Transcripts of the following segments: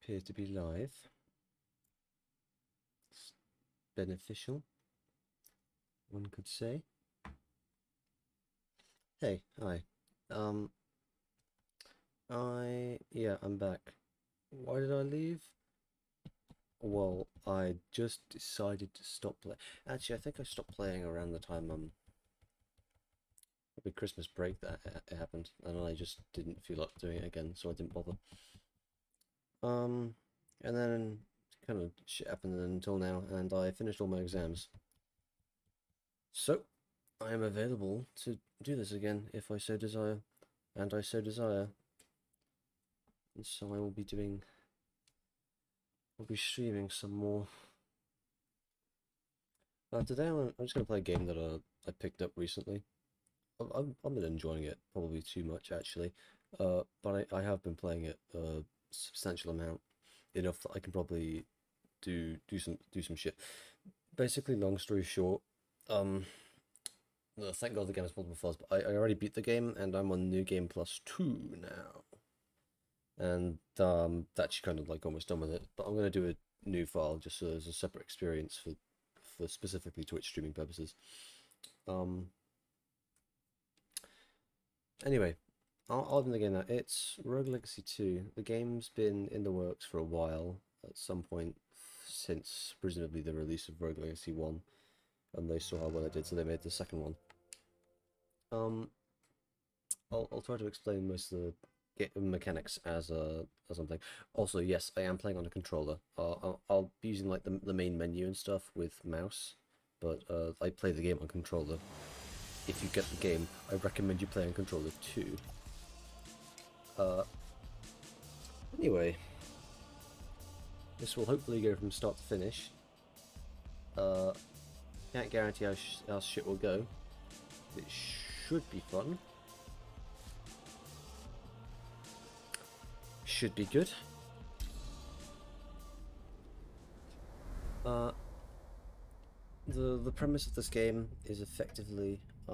appear to be live. It's beneficial, one could say. Hey, hi. Um, I'm back. Why did I leave? Well, I just decided to stop playing. Actually, I think I stopped playing around the time, probably Christmas break that it happened, and I just didn't feel like doing it again, so I didn't bother. And then kind of shit happened until now, and I finished all my exams. So, I am available to do this again if I so desire, and I so desire. And so I will be streaming some more. Today I'm just going to play a game that I picked up recently. I've been enjoying it, probably too much actually, but I have been playing it a substantial amount, enough that I can probably do some shit. Basically, long story short, thank God the game is multiple files, but I already beat the game and I'm on New Game Plus 2 now. And that's kind of like almost done with it. But I'm gonna do a new file just so as a separate experience for specifically Twitch streaming purposes. Anyway, I'll open the game now. It's Rogue Legacy 2. The game's been in the works for a while, at some point since presumably the release of Rogue Legacy 1, and they saw how well it did, so they made the second one. I'll try to explain most of the mechanics as something. Also, yes, I am playing on a controller. I'll be using like the main menu and stuff with mouse, but I play the game on controller. If you get the game, I recommend you play on controller too. Anyway, this will hopefully go from start to finish. Can't guarantee how shit will go. It should be fun. Should be good. The premise of this game is effectively I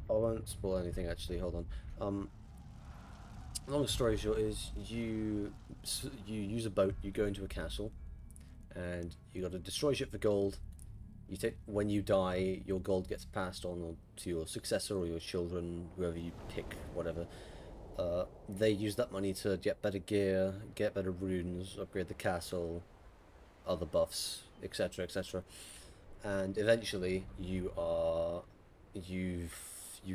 won't spoil anything actually. Hold on. Long story short is you use a boat. You go into a castle, and you got to destroy shit for gold. When you die, your gold gets passed on to your successor or your children, whoever you pick, whatever. They use that money to get better gear, get better runes, upgrade the castle, other buffs, etc., etc. And eventually, you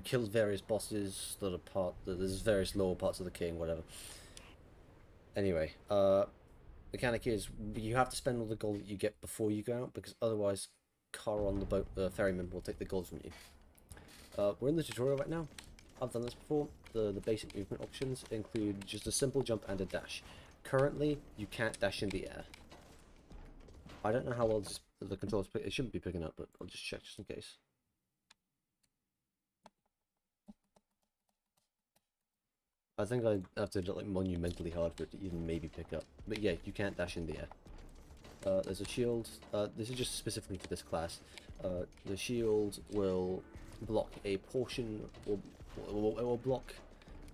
killed various bosses that are there's various lower parts of the king, whatever. Anyway, mechanic is you have to spend all the gold that you get before you go out, because otherwise, car on the boat, the ferryman will take the gold from you. We're in the tutorial right now. I've done this before. The basic movement options include just a simple jump and a dash. Currently, you can't dash in the air. I don't know how well the controls pick. It shouldn't be picking up, but I'll just check just in case. I think I have to like monumentally hard for it to even maybe pick up. But yeah, you can't dash in the air. There's a shield. This is just specifically for this class. The shield will block a portion, or it will block.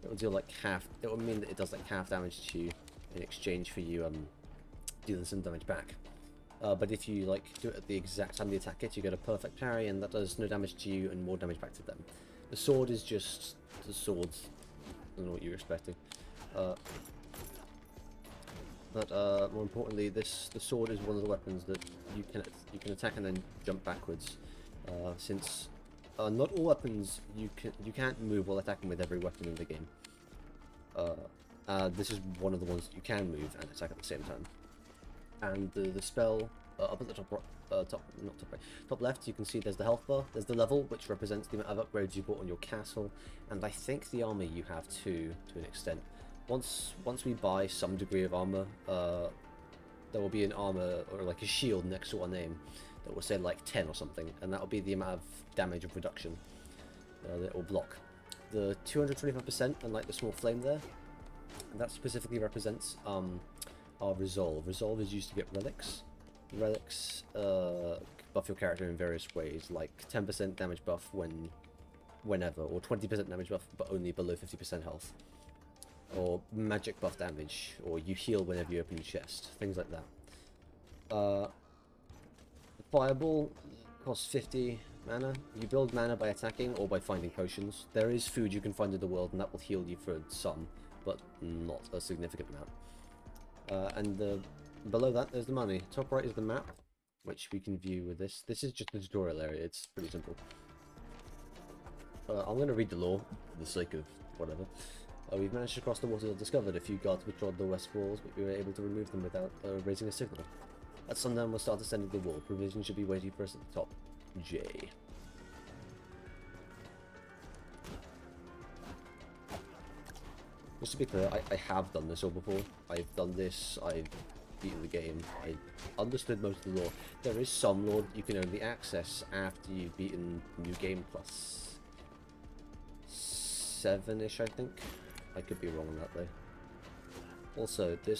It will deal like half. It will mean that it does like half damage to you in exchange for you dealing some damage back. But if you like do it at the exact time the attack hits, you get a perfect parry, and that does no damage to you and more damage back to them. The sword is just the sword. I don't know what you were expecting. But more importantly, the sword is one of the weapons that you can attack and then jump backwards. Since not all weapons you can't move while attacking with every weapon in the game. This is one of the ones that you can move and attack at the same time. And the spell up at the top left, you can see there's the health bar. There's the level, which represents the amount of upgrades you bought on your castle, and I think the armor you have too, to an extent. Once we buy some degree of armor, there will be an armor or like a shield next to our name that will say like 10 or something, and that will be the amount of damage of reduction that it will block. The 225%, unlike the small flame there, that specifically represents our resolve. Resolve is used to get relics. Relics buff your character in various ways, like 10% damage buff whenever, or 20% damage buff, but only below 50% health. or magic buff damage, or you heal whenever you open your chest, things like that. Fireball costs 50 mana. You build mana by attacking or by finding potions. There is food you can find in the world, and that will heal you for some, but not a significant amount. And below that, there's the money. Top right is the map, which we can view with this. This is just the tutorial area. It's pretty simple. I'm going to read the lore for the sake of whatever. We've managed to cross the water and discovered a few guards patrolled the west walls, but we were able to remove them without raising a signal. At sundown, we'll start descending the wall. Provision should be waiting for us at the top. J. Just to be clear, I have done this all before. I've done this, I've beaten the game, I understood most of the lore. There is some lore that you can only access after you've beaten New Game Plus 7-ish, I think. I could be wrong on that though. Also, the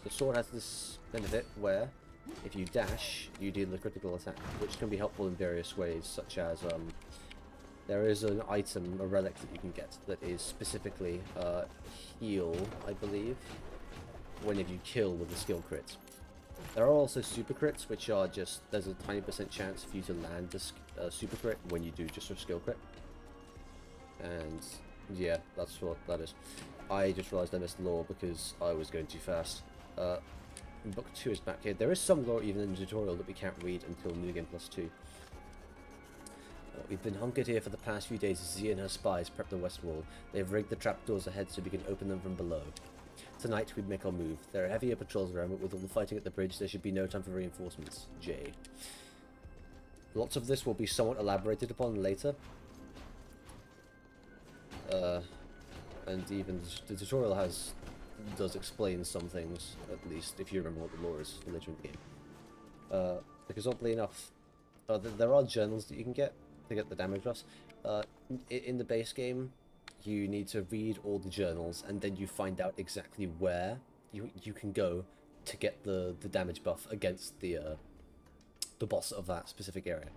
sword has this benefit where, if you dash, you deal a critical attack, which can be helpful in various ways, such as, there is an item, a relic that you can get that is specifically, heal, I believe, whenever you kill with a skill crit. There are also super crits, which are just, there's a tiny % chance for you to land a super crit when you do just a skill crit. And, yeah, that's what that is. I just realised I missed lore because I was going too fast. Book 2 is back here. There is some lore even in the tutorial that we can't read until New Game Plus 2. We've been hunkered here for the past few days as Z and her spies prep the west wall. They've rigged the trapdoors ahead so we can open them from below. Tonight we'd make our move. There are heavier patrols around, but with all the fighting at the bridge there should be no time for reinforcements. J. Lots of this will be somewhat elaborated upon later. And even the tutorial does explain some things, at least, if you remember what the lore is later in the game. Because oddly enough, there are journals that you can get to get the damage buffs. In the base game, you need to read all the journals, and then you find out exactly where you can go to get the damage buff against the boss of that specific area.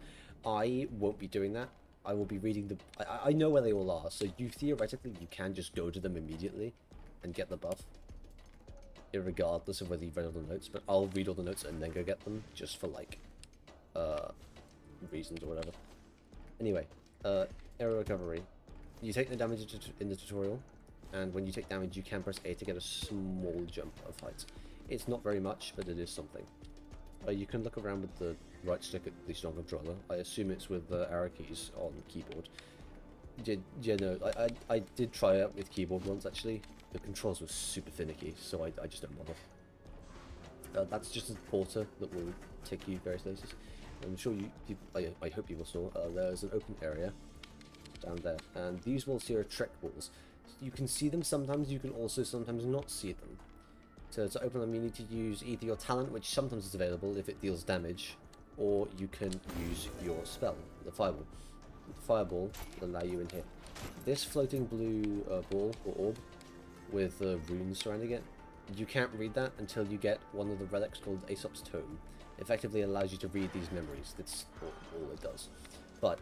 I won't be doing that. I will be reading the... I know where they all are, so theoretically you can just go to them immediately and get the buff, irregardless of whether you've read all the notes, but I'll read all the notes and then go get them, just for, like, reasons or whatever. Anyway, area recovery. You take the damage in the tutorial, and when you take damage you can press A to get a small jump of height. It's not very much, but it is something. You can look around with the right stick, at least on controller. I assume it's with the arrow keys on keyboard. Yeah, no, I did try it with keyboard once actually. The controls were super finicky, so I just don't bother. That's just a porter that will take you various places. I'm sure I hope you all saw, there's an open area down there, and these walls here are trek walls. You can see them sometimes, you can also sometimes not see them. So to open them you need to use either your talent, which sometimes is available if it deals damage, or you can use your spell, the fireball. The fireball will allow you in here. This floating blue ball, or orb, with runes surrounding it, you can't read that until you get one of the relics called Aesop's Tome. Effectively allows you to read these memories. That's all it does. But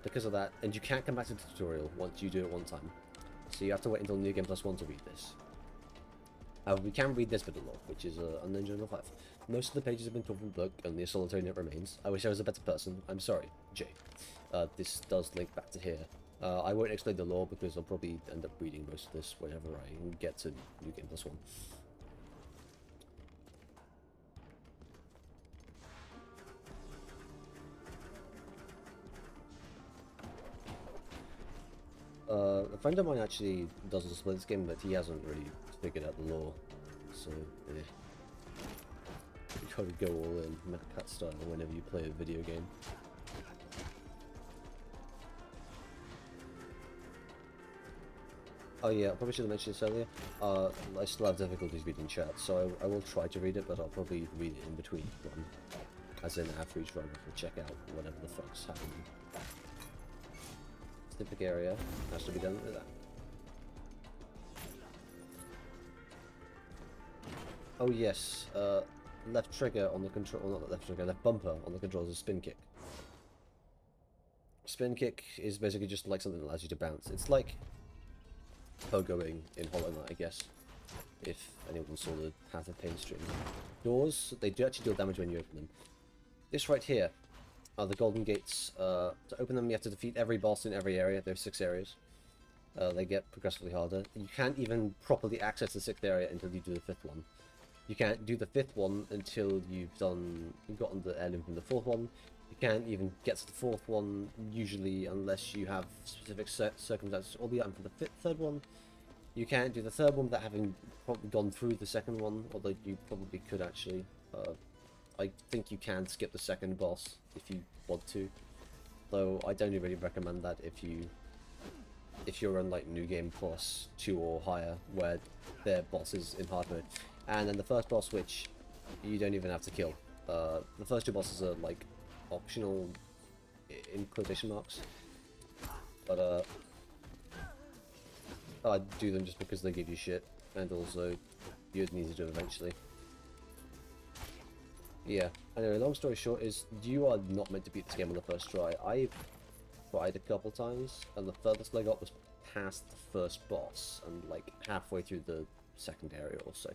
because of that, and you can't come back to the tutorial once you do it one time. So you have to wait until New Game Plus 1 to read this. We can read this bit of lore, which is Unknown Journal 5. Most of the pages have been torn from the book, only a solitary note remains. I wish I was a better person. I'm sorry, J. This does link back to here. I won't explain the lore because I'll probably end up reading most of this whenever I get to New Game Plus 1. A friend of mine actually does a split this game, but he hasn't really figured out the lore, so yeah. You gotta go all in Matt Cat style whenever you play a video game. Oh yeah, I probably should have mentioned this earlier. I still have difficulties reading chat, so I will try to read it, but I'll probably read it in between one. As in after each run, to check out whatever the fuck's happening. Specific area has to be done with that. Oh yes, left trigger on the control, well, not left trigger, left bumper on the controls is spin kick. Spin kick is basically just like something that allows you to bounce. It's like pogoing in Hollow Knight, I guess, if anyone saw the Path of Pain stream. Doors, they do actually deal damage when you open them. This right here are the golden gates. To open them, you have to defeat every boss in every area. There are 6 areas. They get progressively harder. You can't even properly access the 6th area until you do the 5th one. You can't do the 5th one until you've gotten the heirloom from the 4th one. You can't even get to the 4th one, usually, unless you have specific circumstances, or the item for the 3rd one. You can't do the 3rd one without having probably gone through the 2nd one, although you probably could actually. I think you can skip the 2nd boss if you want to, though I don't really recommend that if you're on like New Game Plus 2 or higher, where their boss is in hard mode. And then the first boss, which you don't even have to kill. The first 2 bosses are like optional in quotation marks, but I do them just because they give you shit, and also you'd need to do them eventually. Yeah, anyway, long story short is, you are not meant to beat this game on the first try. I've tried a couple times, and the furthest I got was past the first boss, and like halfway through the 2nd area or so.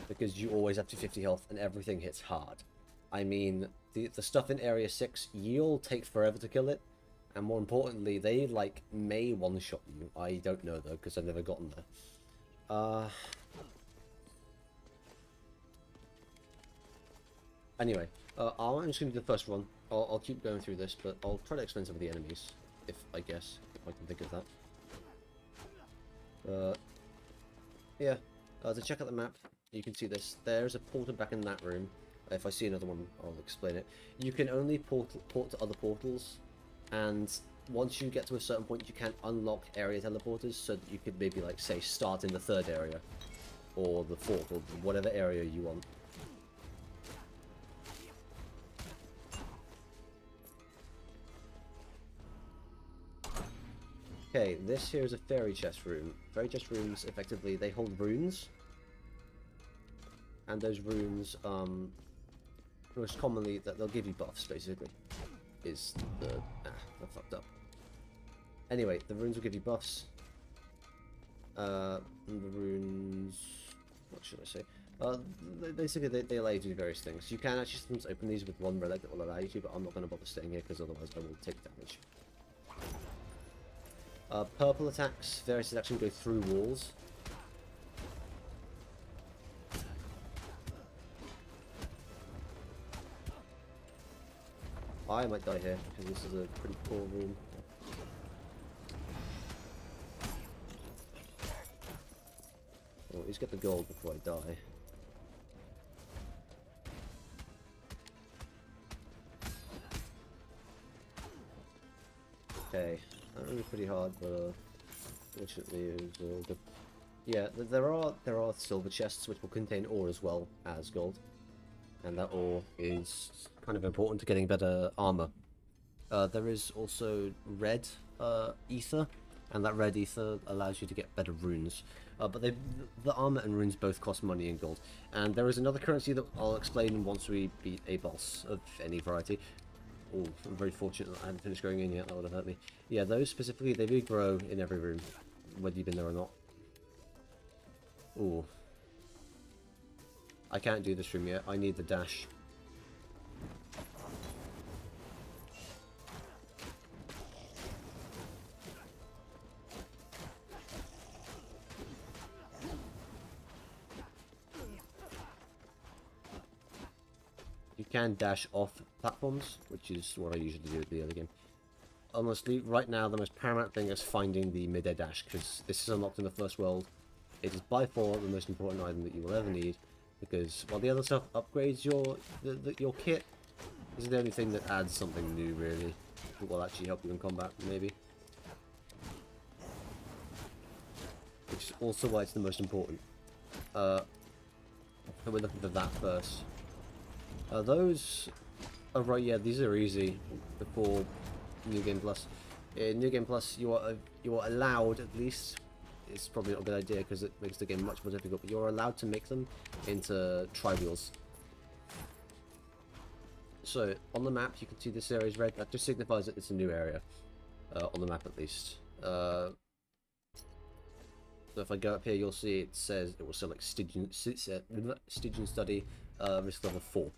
Because you always have 250 health, and everything hits hard. I mean, the stuff in Area 6, you'll take forever to kill it, and more importantly, they like may one-shot you. I don't know though, because I've never gotten there. Anyway, I'm just going to do the first run. I'll keep going through this, but I'll try to explain some of the enemies, if I can think of that. Yeah, to check out the map, you can see this. There's a portal back in that room. If I see another one, I'll explain it. You can only port to other portals, and once you get to a certain point, you can unlock area teleporters, so that you could maybe, like, say, start in the 3rd area, or the 4th, or whatever area you want. Okay, this here is a fairy chest room. Fairy chest rooms, effectively, they hold runes. And those runes, most commonly, that they'll give you buffs, basically. Is the... I fucked up. Anyway, the runes will give you buffs. And the runes... What should I say? Basically, they allow you to do various things. You can actually sometimes open these with one relic that will allow you to, but I'm not going to bother staying here, because otherwise I will take damage. Purple attacks, various attacks can go through walls. I might die here, because this is a pretty poor room. Oh, let's get the gold before I die. Okay. That was pretty hard, but fortunately it was all good. Yeah, there are silver chests which will contain ore as well as gold, and that ore is kind of important to getting better armor. There is also red ether, and that red ether allows you to get better runes. But the armor and runes both cost money and gold. And there is another currency that I'll explain once we beat a boss of any variety. Oh, I'm very fortunate that I haven't finished going in yet, that would have hurt me. Yeah, those specifically, they do grow in every room, whether you've been there or not. Ooh. I can't do this room yet, I need the dash. You can dash off platforms, which is what I usually do at the other game. Honestly, right now the most paramount thing is finding the mid-air dash, because this is unlocked in the first world. It is by far the most important item that you will ever need, because while the other stuff upgrades your kit, this is the only thing that adds something new, really. That will actually help you in combat, maybe. Which is also why it's the most important. And we're looking for that first. Those... Oh right, yeah, these are easy before New Game Plus. In New Game Plus, you are allowed, at least, it's probably not a good idea because it makes the game much more difficult, but you're allowed to make them into tri-wheels. So, on the map, you can see this area is red. That just signifies that it's a new area. On the map, at least. So if I go up here, you'll see it says it will select Stygian study, risk level 4.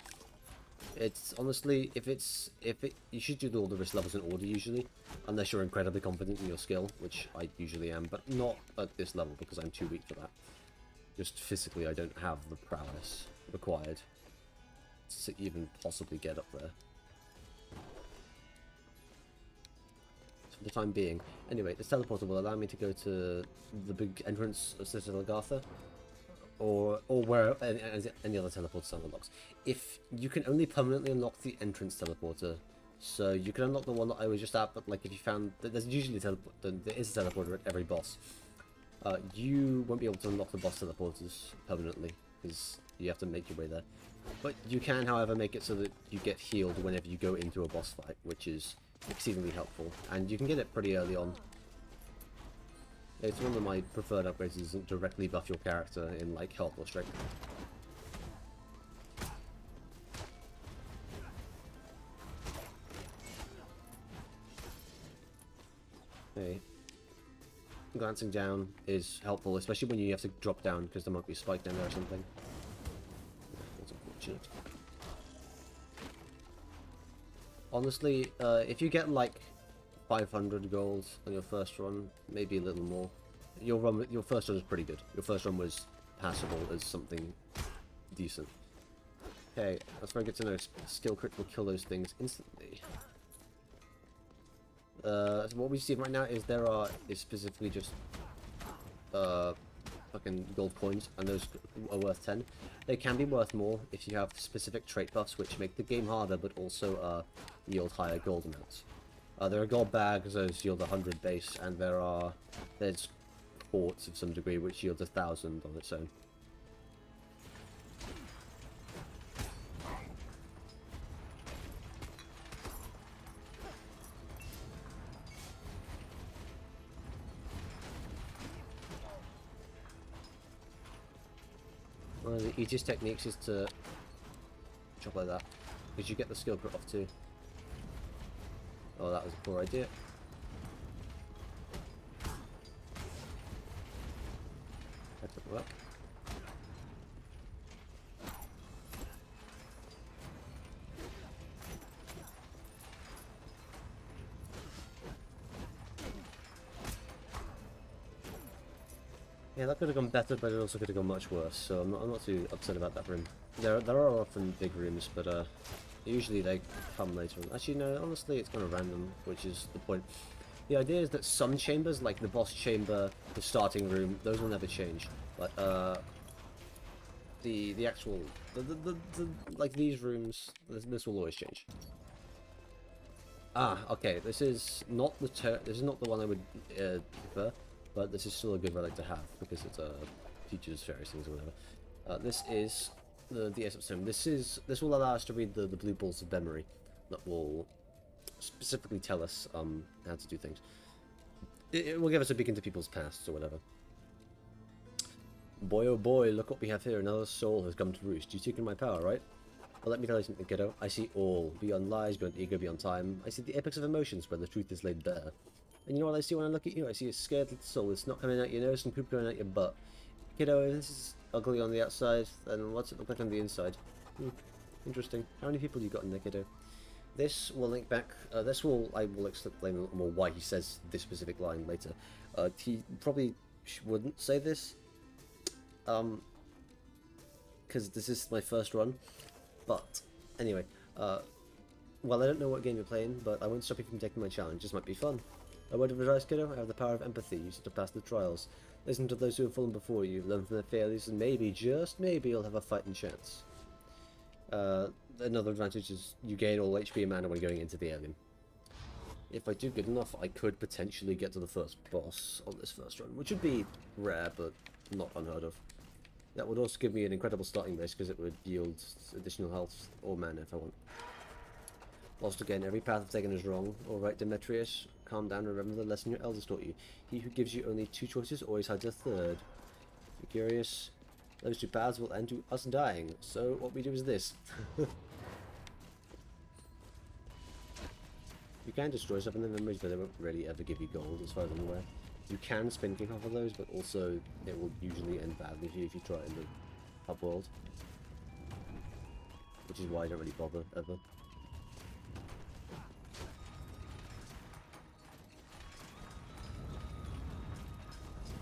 It's honestly, you should do all the risk levels in order usually, unless you're incredibly confident in your skill, which I usually am, but not at this level because I'm too weak for that. Just physically, I don't have the prowess required to even possibly get up there. So for the time being. Anyway, this teleporter will allow me to go to the big entrance of Citadel Agartha, or where any other teleporter unlocks. If you can only permanently unlock the entrance teleporter, so you can unlock the one that I was just at, but like if you found that there's usually there is a teleporter at every boss, you won't be able to unlock the boss teleporters permanently because you have to make your way there. But you can, however, make it so that you get healed whenever you go into a boss fight, which is exceedingly helpful, and you can get it pretty early on. It's one of my preferred upgrades, doesn't directly buff your character in like health or strength. Okay. Glancing down is helpful, especially when you have to drop down because there might be a spike down there or something. That's unfortunate. Honestly, if you get like 500 gold on your first run, maybe a little more. Your first run was pretty good. Your first run was passable as something decent. Okay, that's very good to know. Skill crit will kill those things instantly. So what we see right now is is specifically just fucking gold coins, and those are worth 10. They can be worth more if you have specific trait buffs which make the game harder, but also yield higher gold amounts. There are gold bags, those yield 100 base, and there's quartz of some degree which yields 1,000 on its own. One of the easiest techniques is to chop like that, because you get the skill crit off too. Oh, that was a poor idea. That didn't work. Yeah, that could have gone better, but it also could have gone much worse, so I'm not too upset about that room. There are often big rooms, but usually they come later on. Actually, no, honestly, it's kind of random, which is the point. The idea is that some chambers, like the boss chamber, the starting room, those will never change. But the actual like these rooms, this will always change. Ah, okay. This is not the one I would prefer, but this is still a good relic to have because it teaches various things or whatever. This is the stone. This will allow us to read the blue balls of memory that will specifically tell us how to do things. It will give us a peek into people's pasts or whatever. Boy oh boy, look what we have here. Another soul has come to roost. You've taken my power, right? Well, let me tell you something, kiddo. I see all. Beyond lies, beyond ego, beyond time. I see the apex of emotions where the truth is laid bare. And you know what I see when I look at you? I see a scared little soul. It's not coming out your nose and poop going out your butt. Kiddo, if this is ugly on the outside, then what's it look like on the inside? Interesting. How many people you got in there, kiddo? This will link back. I will explain a little more why he says this specific line later. He probably wouldn't say this, because this is my first run. But anyway, well, I don't know what game you're playing, but I won't stop you from taking my challenge. This might be fun. A word of advice, kiddo: I have the power of empathy. Use it to pass the trials. Listen to those who have fallen before you. Learn from their failures, and maybe, just maybe, you'll have a fighting chance. Another advantage is you gain all HP and mana when going into the alien. If I do good enough, I could potentially get to the first boss on this first run, which would be rare, but not unheard of. That would also give me an incredible starting base, because it would yield additional health or mana if I want. Whilst again, every path I've taken is wrong. Alright, Demetrius, calm down and remember the lesson your elders taught you. He who gives you only two choices always hides a third. If you're curious, those two paths will end to us dying, so what we do is this. You can destroy stuff in the memories, but they won't really ever give you gold, as far as I'm aware. You can spin kick off of those, but also it will usually end badly for you if you try it in the hub world. Which is why I don't really bother, ever.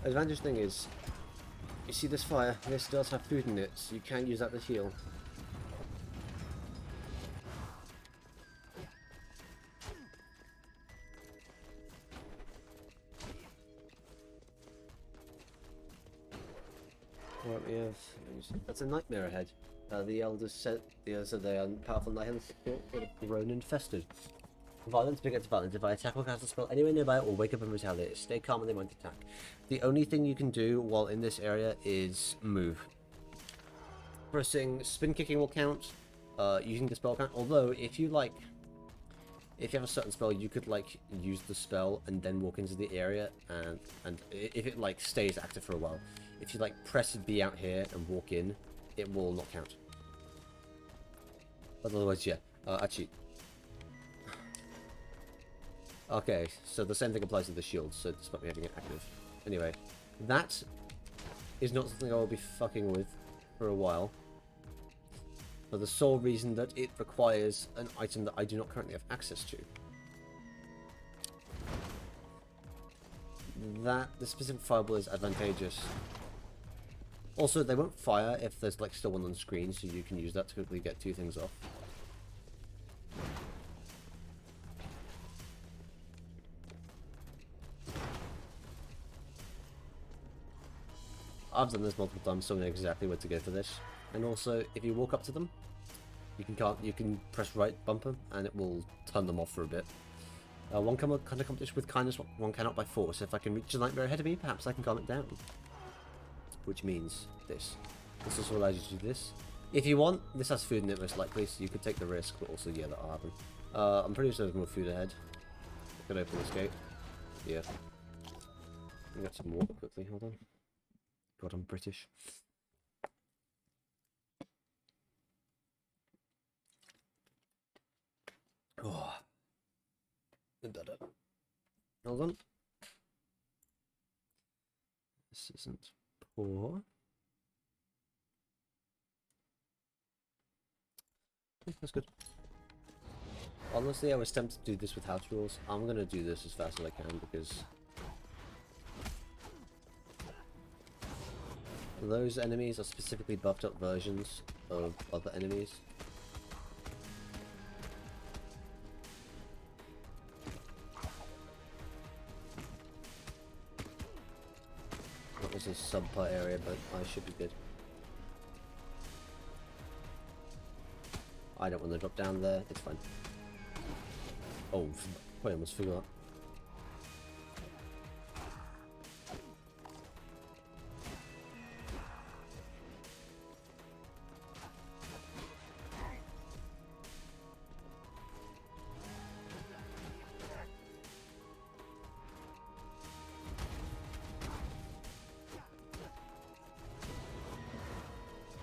Advantage thing is, you see this fire, this does have food in it, so you can use that to heal. Right, we have... That's a nightmare ahead. The elders said they are powerful night grown infested. Violence begets violence. If I attack or cast a spell anywhere nearby, or wake up and retaliate. Stay calm and they won't attack. The only thing you can do while in this area is move. Pressing spin kicking will count. Using the spell count. Although, if you have a certain spell, you could use the spell and then walk into the area, and if it stays active for a while. If you press B out here and walk in, it will not count. But otherwise, yeah. Actually. Okay, so the same thing applies to the shield, so despite me having it active. Anyway, that is not something I will be fucking with for a while. For the sole reason that it requires an item that I do not currently have access to. The specific fireball is advantageous. Also, they won't fire if there's still one on screen, so you can use that to quickly get two things off. I've done this multiple times, so I know exactly where to go for this. And also, if you walk up to them, you can press right bumper, and it will turn them off for a bit. One can accomplish with kindness, one cannot by force. If I can reach the nightmare ahead of me, perhaps I can calm it down. Which means this. This also allows you to do this. If you want, this has food in it most likely, so you could take the risk, but also, yeah, that'll happen. I'm pretty sure there's more food ahead. I can open this gate. Yeah. I'll get some water quickly, hold on. God, I'm British. Oh. Better. Hold on. This isn't poor. That's good. Honestly, I was tempted to do this with house rules. I'm gonna do this as fast as I can because those enemies are specifically buffed up versions of other enemies. That was a subpar area, but I should be good. I don't want to drop down there, it's fine. Oh, I almost forgot.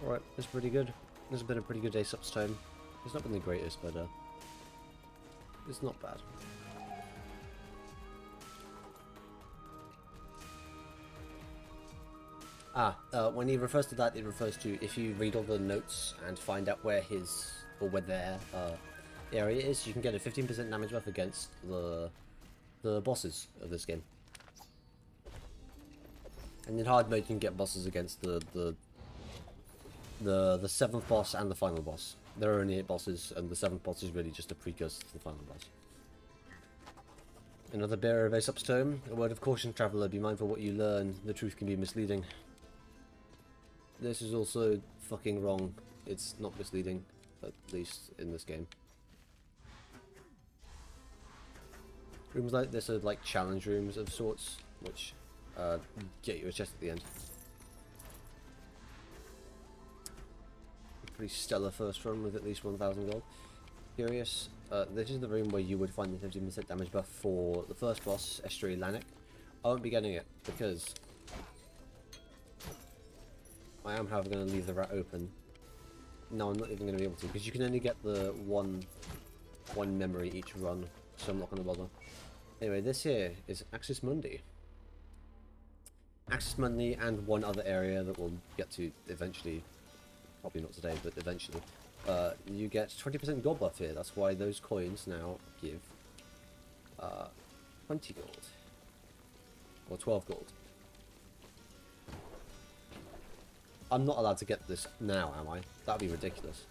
Alright, that's pretty good. This has been a pretty good Aesop's Tome. It's not been the greatest, but it's not bad. When he refers to that, it refers to if you read all the notes and find out where his, or where their area is, you can get a 15% damage buff against the bosses of this game. And in hard mode, you can get bosses against the 7th boss and the final boss. There are only 8 bosses, and the 7th boss is really just a precursor to the final boss. Another bearer of Aesop's Tome. A word of caution, traveller. Be mindful what you learn. The truth can be misleading. This is also fucking wrong. It's not misleading, at least in this game. Rooms like this are like challenge rooms of sorts, which get you a chest at the end. Pretty stellar first run with at least 1000 gold. Curious, this is the room where you would find the 15% damage buff for the first boss, Estuary Lanik. I won't be getting it because I am, however, going to leave the rat open. No, I'm not even going to be able to because you can only get the one memory each run, so I'm not going to bother. Anyway, this here is Axis Mundi. access money, and one other area that we'll get to eventually. Probably not today, but eventually. You get 20% gold buff here. That's why those coins now give 20 gold. Or 12 gold. I'm not allowed to get this now, am I? That'd be ridiculous.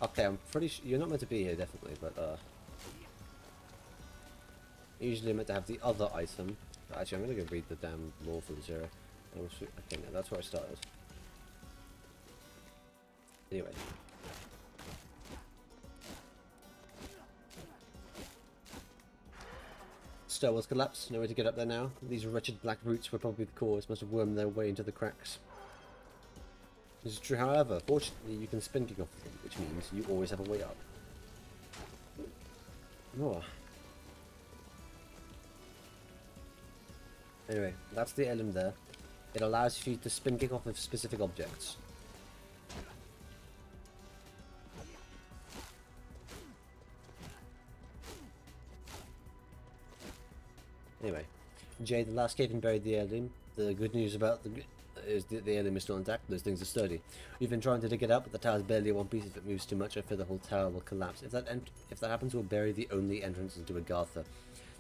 Okay, I'm pretty sure you're not meant to be here, definitely, but usually I'm meant to have the other item. Actually, I'm gonna go read the damn law for the zero. Okay, no, that's where I started. Anyway. Stairwells collapse, no way to get up there now. These wretched black roots were probably the cause, must have wormed their way into the cracks. This is true, however, fortunately you can spin kick off them, which means you always have a way up. Oh. Anyway, that's the heirloom there. It allows you to spin kick off of specific objects. Anyway, Jay, the last cave and buried the heirloom. The good news about is the heirloom is still intact. Those things are sturdy. We've been trying to dig it out, but the tower's barely one piece. If it moves too much, I fear the whole tower will collapse. If that happens, we'll bury the only entrance into Agartha.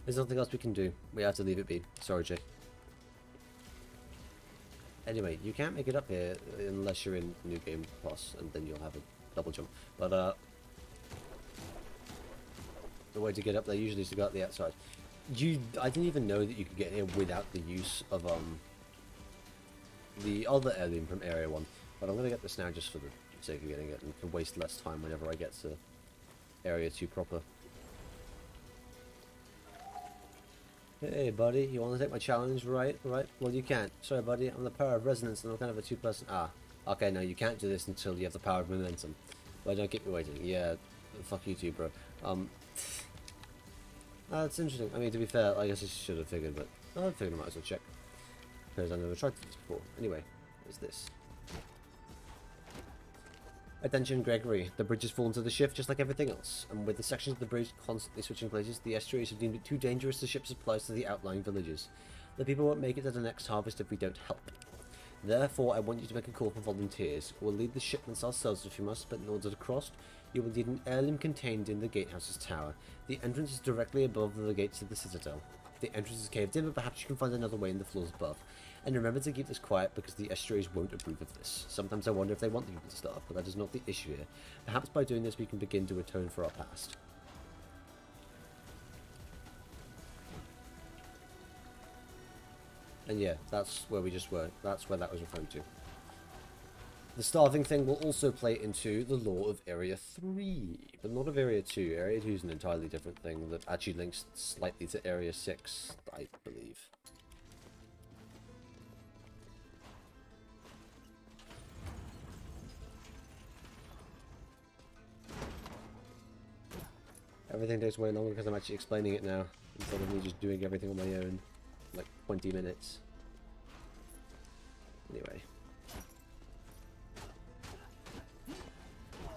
There's nothing else we can do. We have to leave it be. Sorry, Jay. Anyway, you can't make it up here unless you're in New Game Plus, and then you'll have a double jump. But the way to get up there usually is to go out the outside. I didn't even know that you could get here without the use of the other heirloom from Area 1. But I'm gonna get this now just for the sake of getting it, and to waste less time whenever I get to Area 2 proper. Hey buddy, you want to take my challenge, right? Well, you can't. Sorry buddy, I'm the power of resonance and I'm kind of a two-person... okay, no, you can't do this until you have the power of momentum. Well, don't keep me waiting. Yeah, fuck you too, bro. That's interesting. I mean, to be fair, I guess I should have figured, but I figured I might as well check. Because I've never tried this before. Anyway, what's this? Attention, Gregory. The bridge has fallen to the shift just like everything else, and with the sections of the bridge constantly switching places, the estuaries have deemed it too dangerous to ship supplies to the outlying villages. The people won't make it to the next harvest if we don't help. Therefore, I want you to make a call for volunteers. We'll lead the shipments ourselves if you must, but in order to cross, you will need an heirloom contained in the gatehouse's tower. The entrance is directly above the gates of the citadel. The entrance is caved in, but perhaps you can find another way in the floors above. And remember to keep this quiet because the estuaries won't approve of this. Sometimes I wonder if they want the people to starve, but that is not the issue here. Perhaps by doing this we can begin to atone for our past. And yeah, that's where we just were. That's where that was referring to. The starving thing will also play into the lore of Area 3, but not of Area 2. Area 2 is an entirely different thing that actually links slightly to Area 6, I believe. Everything takes way longer because I'm actually explaining it now, instead of me just doing everything on my own, like 20 minutes.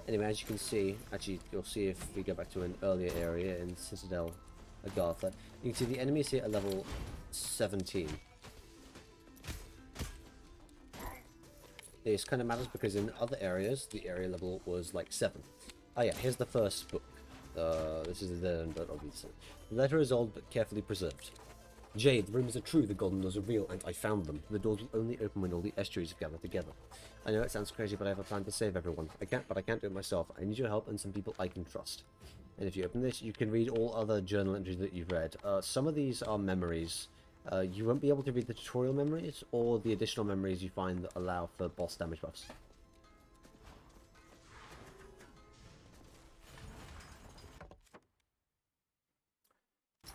Anyway, as you can see, actually you'll see if we go back to an earlier area in Citadel Agartha, you can see the enemies here at level 17. This kind of matters because in other areas, the area level was like 7. Oh yeah, here's the first book. This is the but obviously. The letter is old but carefully preserved. Jade, the rumors are true, the golden doors are real, and I found them. The doors will only open when all the estuaries have gathered together. I know it sounds crazy, but I have a plan to save everyone. I can't do it myself. I need your help and some people I can trust. And if you open this, you can read all other journal entries that you've read. Some of these are memories. You won't be able to read the tutorial memories, or the additional memories you find that allow for boss damage buffs.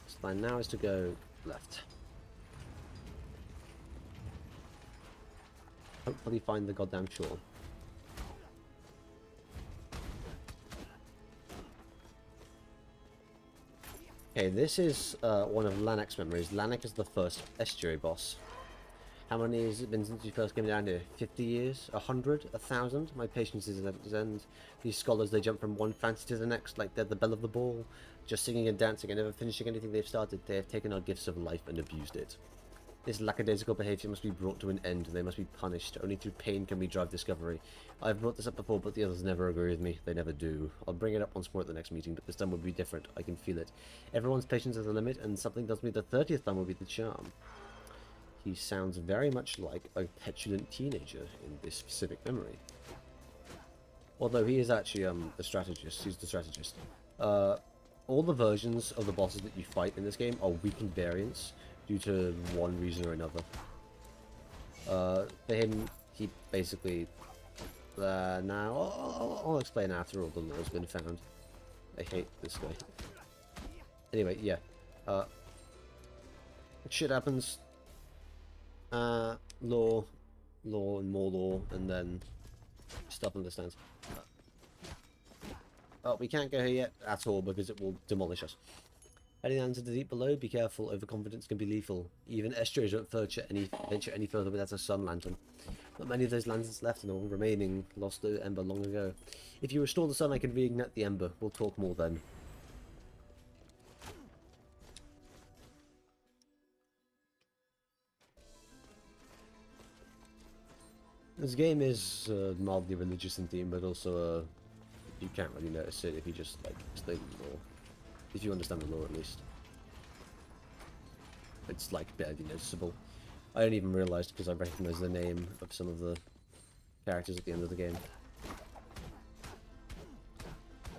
So plan now is to go left. Hopefully find the goddamn shore. Okay, this is one of Lanak's memories. Lanak is the first estuary boss. How many has it been since you first came down here? 50 years? 100? 1,000? My patience is at its end. These scholars, they jump from one fancy to the next like they're the belle of the ball, just singing and dancing and never finishing anything they've started. They have taken our gifts of life and abused it. This lackadaisical behaviour must be brought to an end, and they must be punished. Only through pain can we drive discovery. I've brought this up before, but the others never agree with me. They never do. I'll bring it up once more at the next meeting, but this time will be different. I can feel it. Everyone's patience has a limit, and something tells me the 30th time will be the charm. He sounds very much like a petulant teenager in this specific memory. Although he is actually a strategist. He's the strategist. All the versions of the bosses that you fight in this game are weakened variants due to one reason or another. For him, he basically... now, I'll explain after all the lore has been found. I hate this guy. Anyway, yeah. Shit happens. Lore, and more lore, and then stuff understands. Oh, we can't go here yet at all because it will demolish us. Heading down to the deep below, be careful, overconfidence can be lethal. Even estuaries won't venture any further without a sun lantern. Not many of those lanterns left, and all remaining lost the ember long ago. If you restore the sun, I can reignite the ember. We'll talk more then. This game is mildly religious in theme, but also you can't really notice it if you just like explain the lore. If you understand the lore, at least. It's like barely noticeable. I don't even realise because I recognise the name of some of the characters at the end of the game.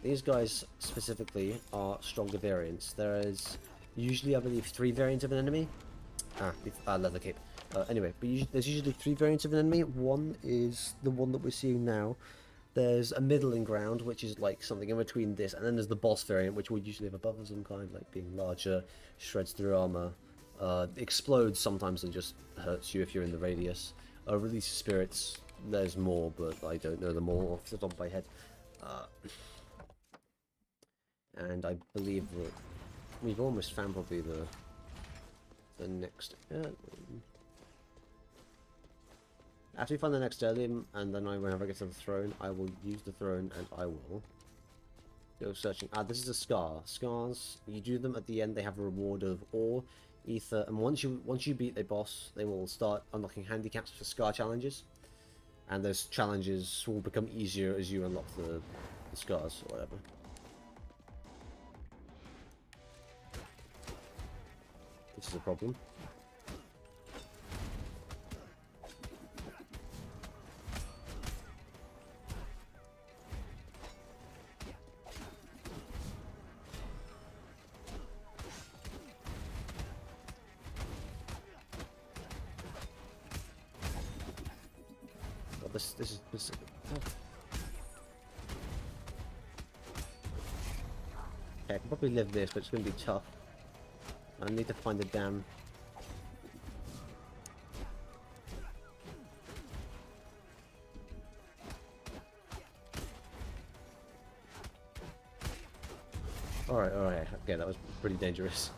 These guys specifically are stronger variants. There is usually, I believe, 3 variants of an enemy. Leather cape. Anyway, but there's usually 3 variants of an enemy. One is the one that we're seeing now. There's a middling ground, which is like something in between this, and then there's the boss variant, which would usually have a buff of some kind, like being larger, shreds through armor, explodes sometimes and just hurts you if you're in the radius. Release spirits, there's more, but I don't know them all off the top of my head. And I believe that we've almost found probably the next... after we find the next sterlium, and then whenever I get to the throne, I will use the throne and I will go searching. This is a scar. Scars, you do them at the end, they have a reward of ore, ether, and once you beat a boss, they will start unlocking handicaps for scar challenges. And those challenges will become easier as you unlock the scars or whatever. This is a problem. This oh. Okay, I can probably live this, but it's going to be tough. I need to find the dam. Alright, okay, that was pretty dangerous.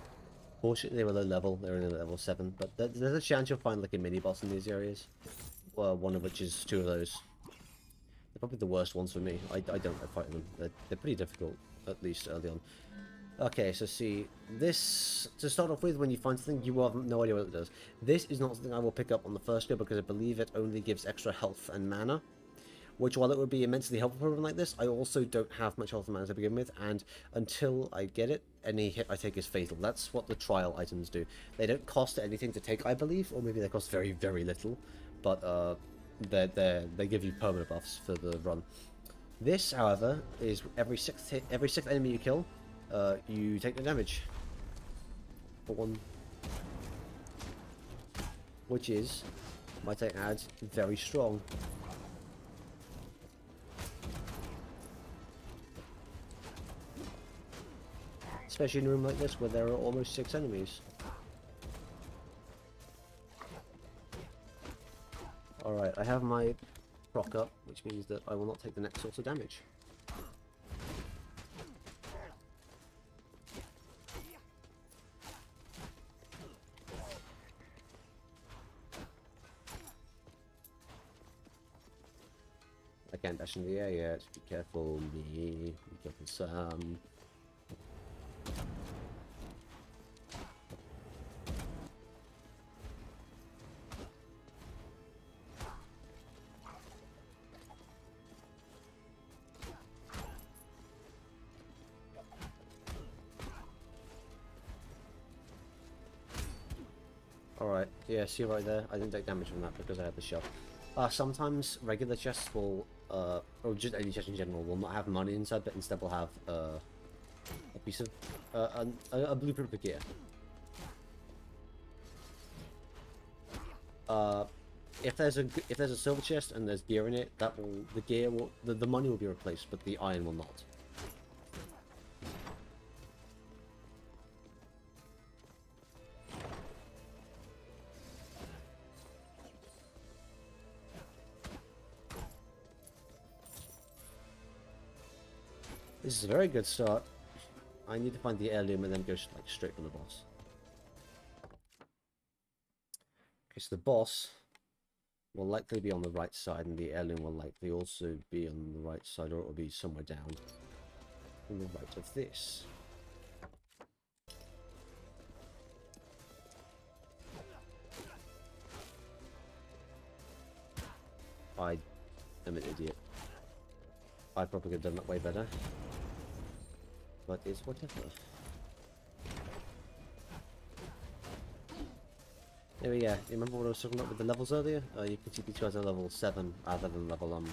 Fortunately, they were low level, they were in level 7, but there's a chance you'll find like a mini-boss in these areas. Well, one of which is 2 of those. They're probably the worst ones for me. I don't like fighting them. They're pretty difficult, at least early on. Okay, so see, this, to start off with, when you find something, you have no idea what it does. This is not something I will pick up on the first go because I believe it only gives extra health and mana. Which, while it would be immensely helpful for something like this, I also don't have much health and mana to begin with, and until I get it, any hit I take is fatal. That's what the trial items do. They don't cost anything to take, I believe, or maybe they cost very, very little. But they give you permanent buffs for the run. This, however, is every sixth enemy you kill, you take the damage for 1, which is, might I add, very strong. Especially in a room like this where there are almost 6 enemies. Alright, I have my proc up, which means that I will not take the next source of damage. I can't dash in the air yet, be careful me, be careful Sam. Alright, yeah, see right there? I didn't take damage from that because I had the shell. Sometimes regular chests will, or just any chest in general, will not have money inside, but instead will have, a piece of, a blueprint for gear. If there's a silver chest and there's gear in it, the money will be replaced, but the iron will not. This is a very good start. I need to find the heirloom and then go like straight for the boss. Okay, so the boss will likely be on the right side, and the heirloom will likely also be on the right side, or it will be somewhere down on the right of this. I am an idiot. I probably could have done that way better. But it's whatever. There we go. You remember what I was talking about with the levels earlier? You can see these guys are level 7 rather than level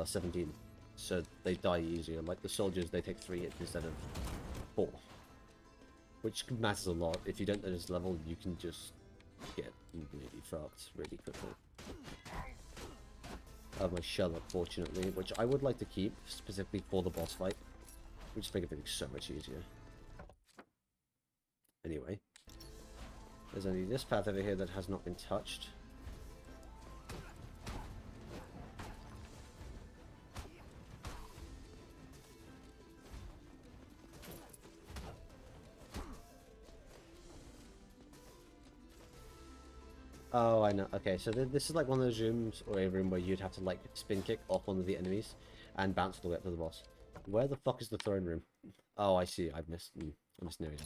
17. So they die easier. Like the soldiers, they take 3 hits instead of 4. Which matters a lot. If you don't know this level, you can just get really fucked really quickly. I have my shell up, fortunately, which I would like to keep, specifically for the boss fight. Which just make everything so much easier. Anyway. There's only this path over here that has not been touched. Oh, I know. Okay, so this is like one of those rooms, or a room where you'd have to like spin kick off one of the enemies and bounce all the way up to the boss. Where the fuck is the throne room? Oh, I see. I missed an area.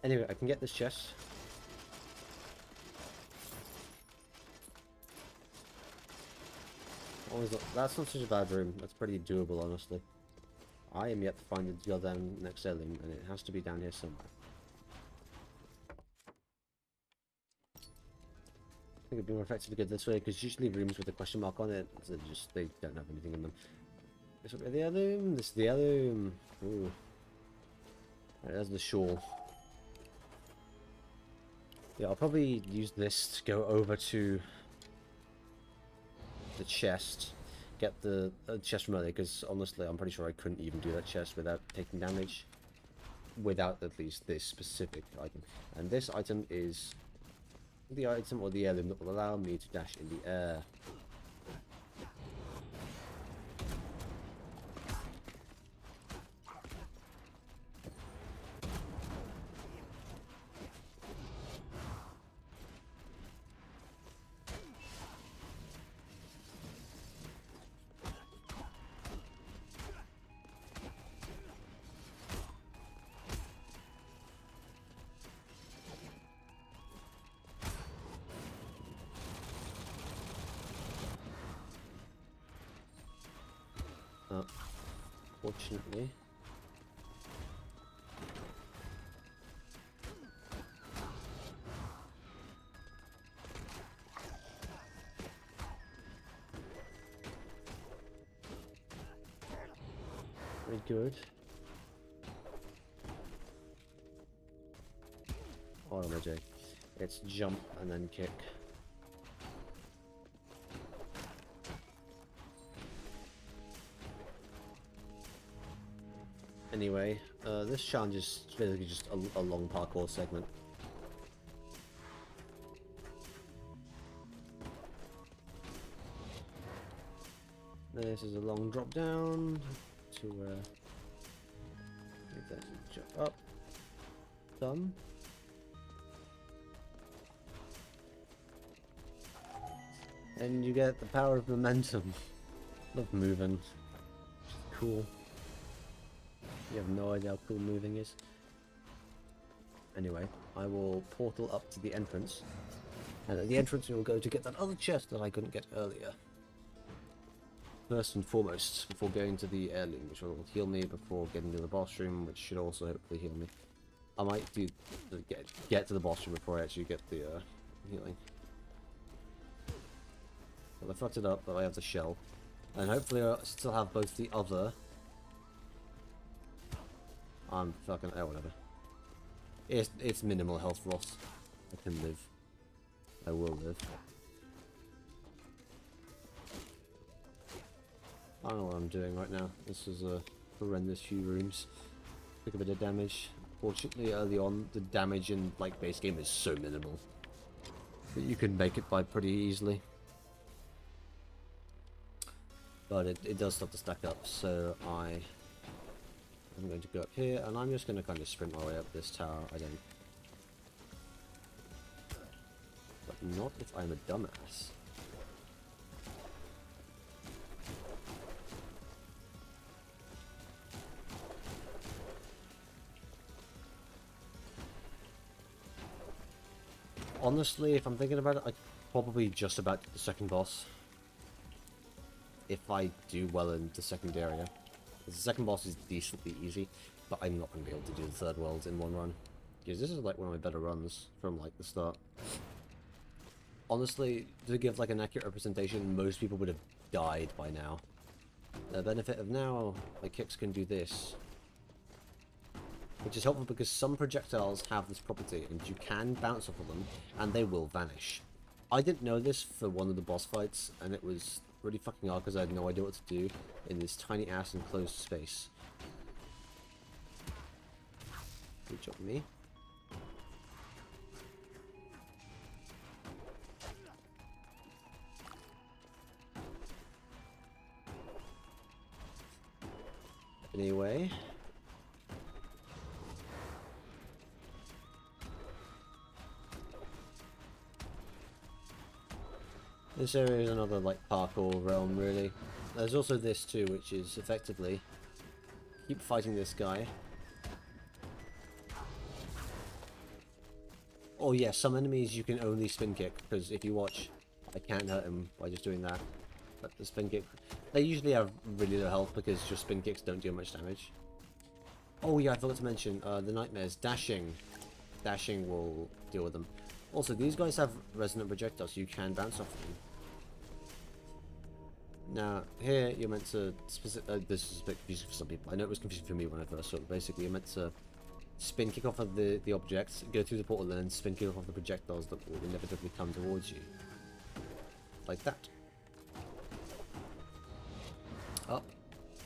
Anyway, I can get this chest. That's not such a bad room. That's pretty doable, honestly. I am yet to find the goddamn next heirloom, and it has to be down here somewhere. I think it'd be more effective to go this way, because usually rooms with a question mark on it, they don't have anything in them. This will be the heirloom. This is the heirloom. Ooh. Right, there's the shawl. Yeah, I'll probably use this to go over to the chest, get the chest from earlier, because honestly I'm pretty sure I couldn't even do that chest without taking damage, without at least this specific item. And this item is the item or the heirloom that will allow me to dash in the air. Fortunately. Very good. Oh no, Jay. It's jump and then kick. Anyway, this challenge is basically just a long parkour segment. This is a long drop down to then jump up. Done. And you get the power of momentum. Love moving. Cool. You have no idea how cool moving is. Anyway, I will portal up to the entrance. And at the entrance we will go to get that other chest that I couldn't get earlier. First and foremost, before going to the heirloom, which will heal me before getting to the boss room, which should also hopefully heal me. I might do get to the boss room before I actually get the healing. Well, I fucked it up, but I have the shell. And hopefully I still have both the other... I'm fucking... oh, whatever. It's minimal health loss. I can live. I will live. I don't know what I'm doing right now. This is a horrendous few rooms. Took a bit of damage. Fortunately, early on, the damage in like base game is so minimal that you can make it by pretty easily. But it does start to stack up, so I'm going to go up here, and I'm just going to kind of sprint my way up this tower. I don't... but not if I'm a dumbass. Honestly, if I'm thinking about it, I'd probably just about get the second boss. If I do well in the second area. The second boss is decently easy, but I'm not going to be able to do the third world in one run. Because this is like one of my better runs from like the start. Honestly, to give like an accurate representation, most people would have died by now. The benefit of now, my kicks can do this. Which is helpful because some projectiles have this property, and you can bounce off of them, and they will vanish. I didn't know this for one of the boss fights, and it was really fucking hard because I had no idea what to do in this tiny ass enclosed space. Good job, me. Anyway. This area is another, like, parkour realm, really. There's also this, too, which is, effectively, keep fighting this guy. Oh, yeah, some enemies you can only spin kick, because if you watch, I can't hurt him by just doing that. But the spin kick... they usually have really low health, because just spin kicks don't do much damage. Oh, yeah, I forgot to mention, the nightmares. Dashing. Dashing will deal with them. Also, these guys have resonant projectiles, so you can bounce off them. Now, here you're meant to... this is a bit confusing for some people. I know it was confusing for me when I first saw it. Basically, you're meant to spin kick off of the objects, go through the portal, and then spin kick off of the projectiles that will inevitably come towards you. Like that. Up.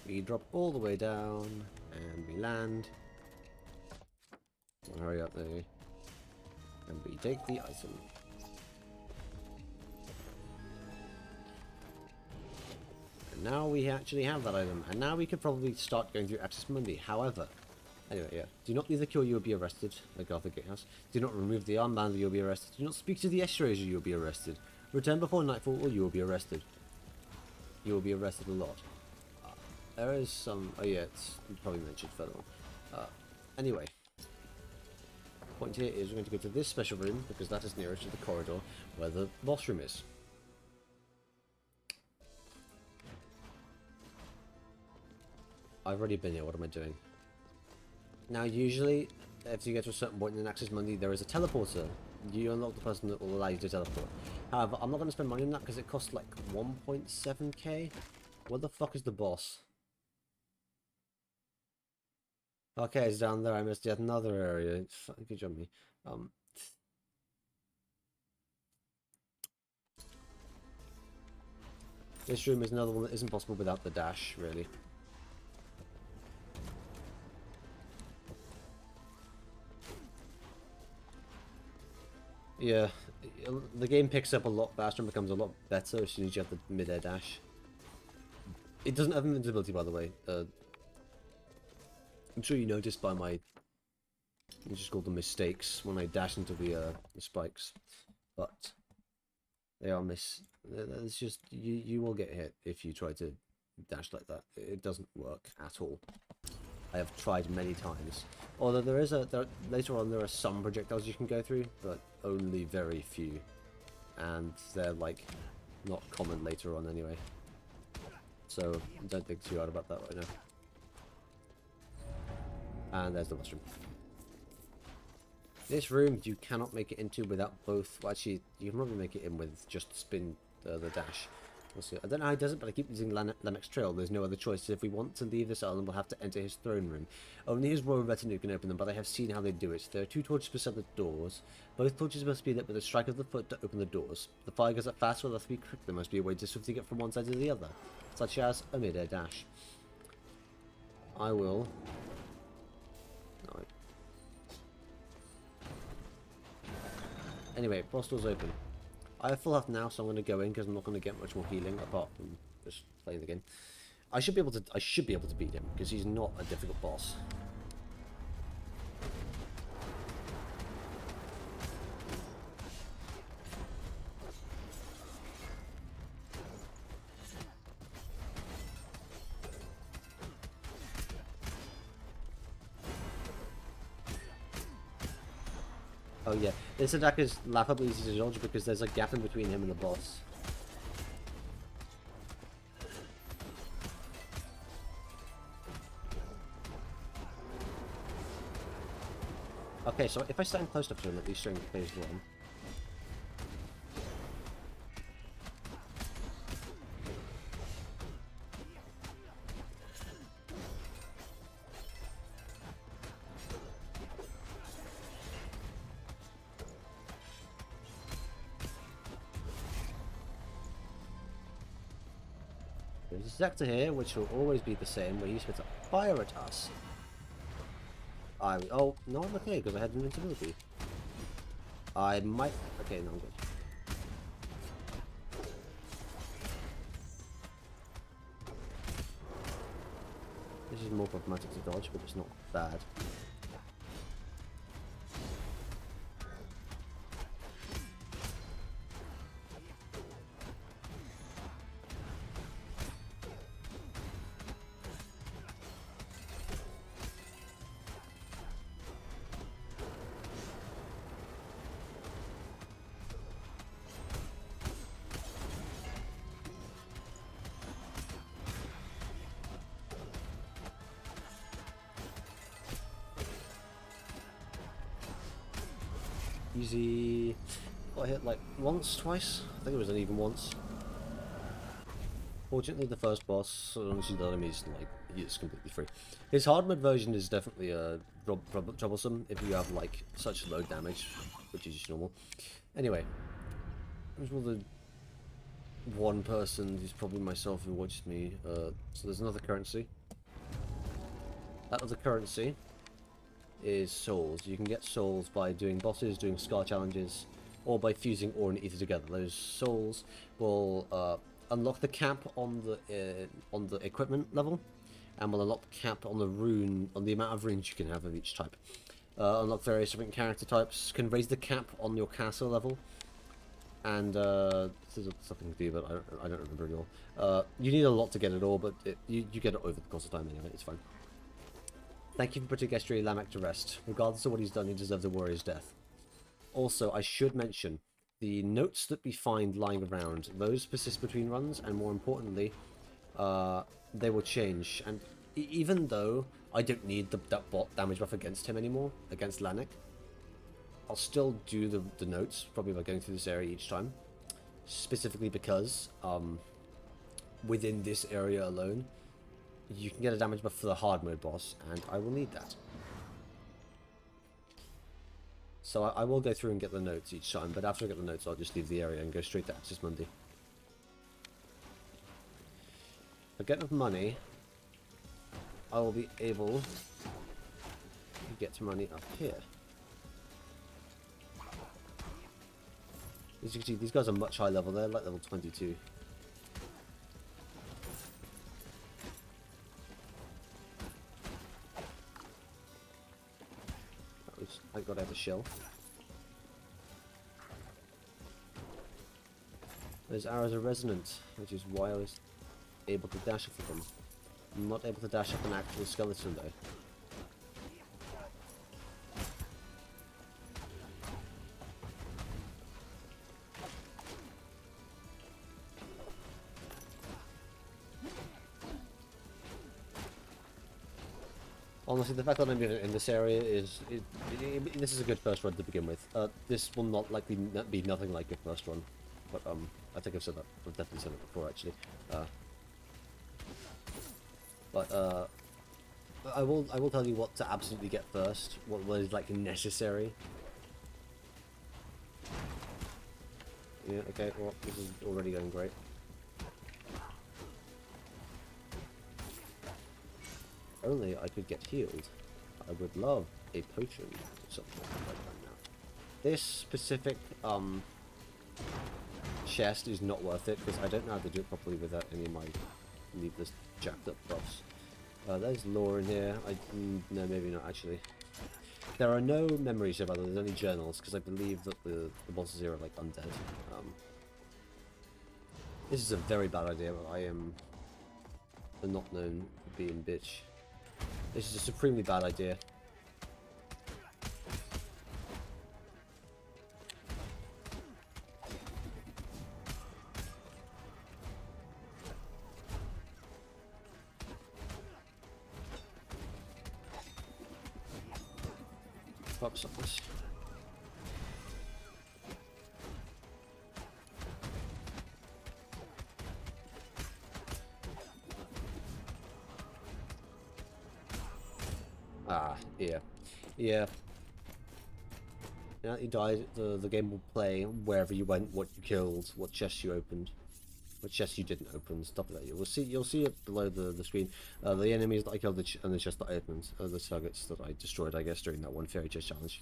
We drop all the way down, and we land. So hurry up there. And we take the item. And now we actually have that item. And now we could probably start going through Access Monday. However, anyway, yeah. Do not leave the cure, you will be arrested. Like Arthur Gatehouse. Do not remove the armband, or you will be arrested. Do not speak to the estuaries, or you will be arrested. Return before nightfall, or you will be arrested. You will be arrested a lot. There is some... oh yeah, it's probably mentioned further on. Anyway. Point here is we're going to go to this special room, because that is nearest to the corridor where the boss room is. I've already been here, what am I doing? Now usually, if you get to a certain point in Access Monday, there is a teleporter. You unlock the person that will allow you to teleport. However, I'm not going to spend money on that because it costs like 1.7k. Where the fuck is the boss? Okay, it's down there. I missed yet another area. Good job, me. This room is another one that isn't possible without the dash, really. Yeah, the game picks up a lot faster and becomes a lot better as soon as you have the mid-air dash. It doesn't have invincibility, by the way. I'm sure you noticed by my... I just call them mistakes when I dash into the spikes. But they are it's just... You will get hit if you try to dash like that. It doesn't work at all. I have tried many times. Although later on there are some projectiles you can go through, but only very few. And they're like not common later on anyway. So don't think too hard about that right now. And there's the mushroom. This room you cannot make it into without both. Well, actually, you can probably make it in with just spin the dash. We'll see. I don't know how he does it, but I keep using Lamech's Trail. There's no other choice. If we want to leave this island, we'll have to enter his throne room. Only his royal retinue can open them, but I have seen how they do it. There are 2 torches beside the doors. Both torches must be lit with a strike of the foot to open the doors. The fire goes up fast, or they'll have to be quick. There must be a way to swiftly get from one side to the other, such as a mid-air dash. I will... No. Anyway, boss door's open. I have full health now, so I'm going to go in because I'm not going to get much more healing apart from just playing the game. I should be able to beat him because he's not a difficult boss. Oh yeah, this attack is laughably easy to dodge because there's a gap in between him and the boss. Okay, so if I stand close enough to him, at least during phase 1. There's a sector here, which will always be the same, where he's supposed to fire at us. Oh, no, I'm okay, because I had invincibility. I might... Okay, no, I'm good. This is more problematic to dodge, but it's not bad. Easy. Got hit like once, twice. I think it was an even once. Fortunately, the first boss, once you done him, he's like he's completely free. His hard mode version is definitely troublesome if you have like such low damage, which is just normal. Anyway, there's the one person who's probably myself who watches me. So there's another currency. That other currency is souls. You can get souls by doing bosses, doing scar challenges, or by fusing ore and ether together. Those souls will unlock the cap on the equipment level, and will unlock the cap on the amount of runes you can have of each type. Unlock various different character types. Can raise the cap on your castle level, and this is something to do, but I don't remember it all. You need a lot to get it all, but you get it over the course of time anyway. It's fine. Thank you for putting Estuary Lamech to rest. Regardless of what he's done, he deserves a warrior's death. Also, I should mention, the notes that we find lying around, those persist between runs, and more importantly, they will change. And even though I don't need that bot damage buff against him anymore, against Lamech, I'll still do the notes, probably by going through this area each time. Specifically because, within this area alone, you can get a damage buff for the hard mode boss, and I will need that. So I will go through and get the notes each time, but after I get the notes, I'll just leave the area and go straight to Axis Mundi. If I get enough money, I will be able to get money up here. As you can see, these guys are much higher level. They're like level 22. Thank God I have a shell. Those arrows are resonant, which is why I was able to dash off of them. I'm not able to dash off an actual skeleton though. Honestly, the fact that I'm in this area is... this is a good first run to begin with. This will not likely be nothing like your first run. But, I think I've said that. I've definitely said it before, actually. I will tell you what to absolutely get first. What is, like, necessary. Yeah, okay, well, this is already going great. If only I could get healed. I would love a potion or something like that now. This specific, chest is not worth it, because I don't know how to do it properly without any of my needless jacked up buffs. There's lore in here. No, maybe not, actually. There are no memories of others, there's only journals, because I believe that the bosses here are, like, undead. This is a very bad idea, but I am the not known being bitch. This is a supremely bad idea. Fuck something. Ah, yeah. Yeah. Now that you died, the game will play wherever you went, what you killed, what chests you opened, what chests you didn't open, stuff like that. You'll see it below the screen. The enemies that I killed and the chests that I opened, the targets that I destroyed, I guess, during that one fairy chest challenge.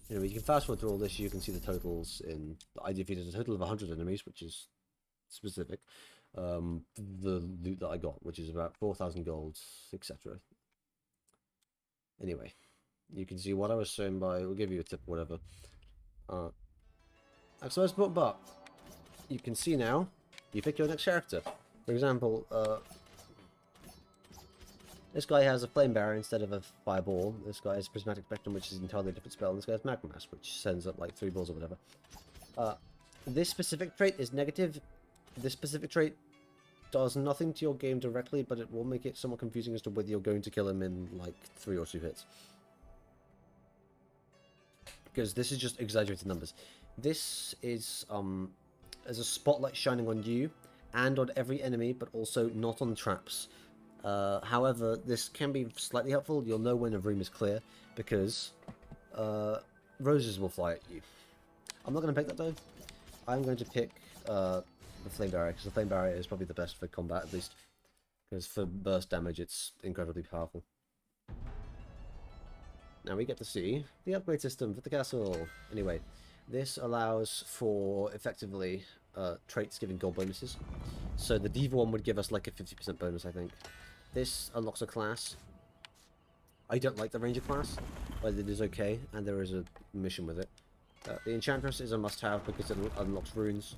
Anyway, you can fast forward through all this. You can see the totals in. I defeated a total of 100 enemies, which is specific. The loot that I got, which is about 4,000 gold, etc. Anyway, you can see what I was shown by. We'll give you a tip, whatever. So let's put back. You can see now. You pick your next character. For example, this guy has a flame barrier instead of a fireball. This guy has prismatic spectrum, which is an entirely different spell. And this guy has magma mass, which sends up like 3 balls or whatever. This specific trait is negative. This specific trait does nothing to your game directly, but it will make it somewhat confusing as to whether you're going to kill him in like 3 or 2 hits. Because this is just exaggerated numbers. This is as a spotlight shining on you and on every enemy, but also not on traps. However, this can be slightly helpful. You'll know when a room is clear because roses will fly at you. I'm not going to pick that though. I'm going to pick the flame barrier, because the flame barrier is probably the best for combat, at least. Because for burst damage, it's incredibly powerful. Now we get to see the upgrade system for the castle. Anyway, this allows for, effectively, traits giving gold bonuses. So the Diva one would give us like a 50% bonus, I think. This unlocks a class. I don't like the Ranger class, but it is okay, and there is a mission with it. The Enchantress is a must-have because it unlocks runes.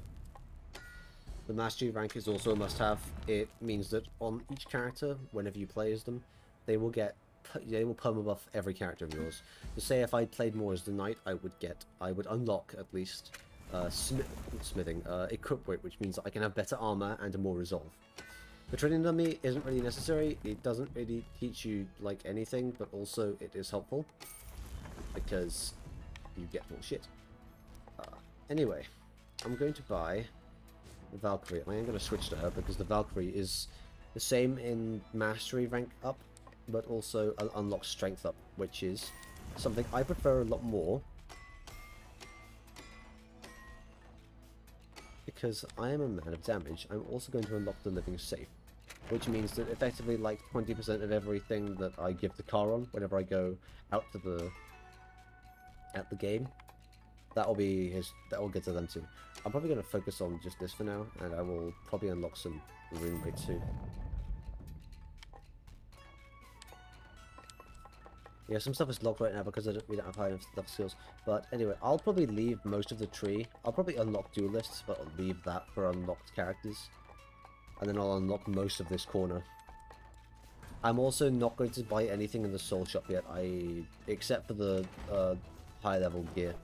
The Mastery rank is also a must-have. It means that on each character, whenever you play as them, they will perma-buff every character of yours. So say if I played more as the Knight, I would unlock at least smithing, equip weight, which means that I can have better armor and more resolve. The training dummy isn't really necessary. It doesn't really teach you like anything, but also it is helpful because you get more shit. Anyway, I'm going to buy the Valkyrie. I am going to switch to her because the Valkyrie is the same in Mastery rank up, but also unlocks Strength up, which is something I prefer a lot more because I am a man of damage. I'm also going to unlock the Living Safe, which means that effectively like 20% of everything that I give the car on whenever I go out to the game, that will get to them too. I'm probably going to focus on just this for now, and I will probably unlock some rune rate too. Yeah, some stuff is locked right now because we don't have high enough stuff skills. But anyway, I'll probably leave most of the tree. I'll probably unlock duelists, but I'll leave that for unlocked characters. And then I'll unlock most of this corner. I'm also not going to buy anything in the soul shop yet, except for the high level gear.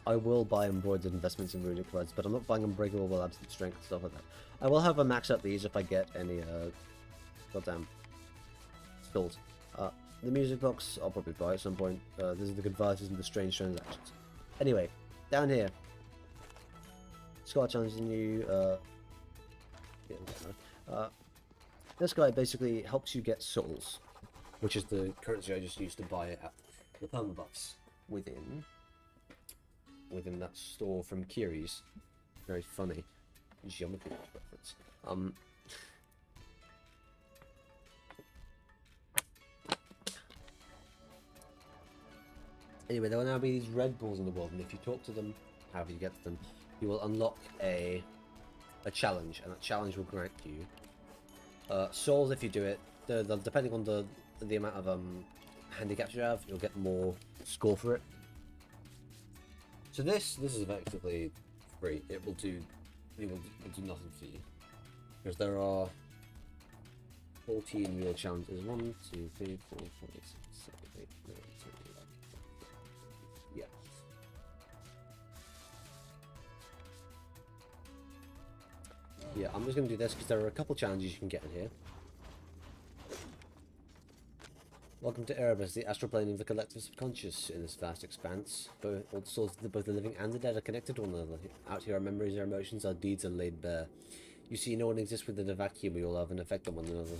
I will buy embroidered investments in runic words, but I'm not buying unbreakable with absolute strength and stuff like that. I will have a max out these if I get any goddamn skulls. The music box I'll probably buy at some point. These are the converters and the strange transactions. Anyway, down here, Scar challenging you. This guy basically helps you get souls, which is the currency I just used to buy it at the perma buffs within that store from Kiri's. Very funny geometry reference. Anyway, there will now be these red balls in the world, and if you talk to them, however you get to them, you will unlock a challenge, and that challenge will grant you souls if you do it. Depending on the amount of handicaps you have, you'll get more score for it. So this is effectively free. It will do nothing for you because there are 14 real challenges. 1, 2, 3, 4, 5, 6, 7, 8, 9, 10, 11. Yeah. Yeah, I'm just going to do this because there are a couple challenges you can get in here. Welcome to Erebus, the astral plane of the collective subconscious. In this vast expanse, all the souls of both the living and the dead are connected to one another. Out here, our memories, our emotions, our deeds are laid bare. You see, no one exists within a vacuum. We all have an effect on one another.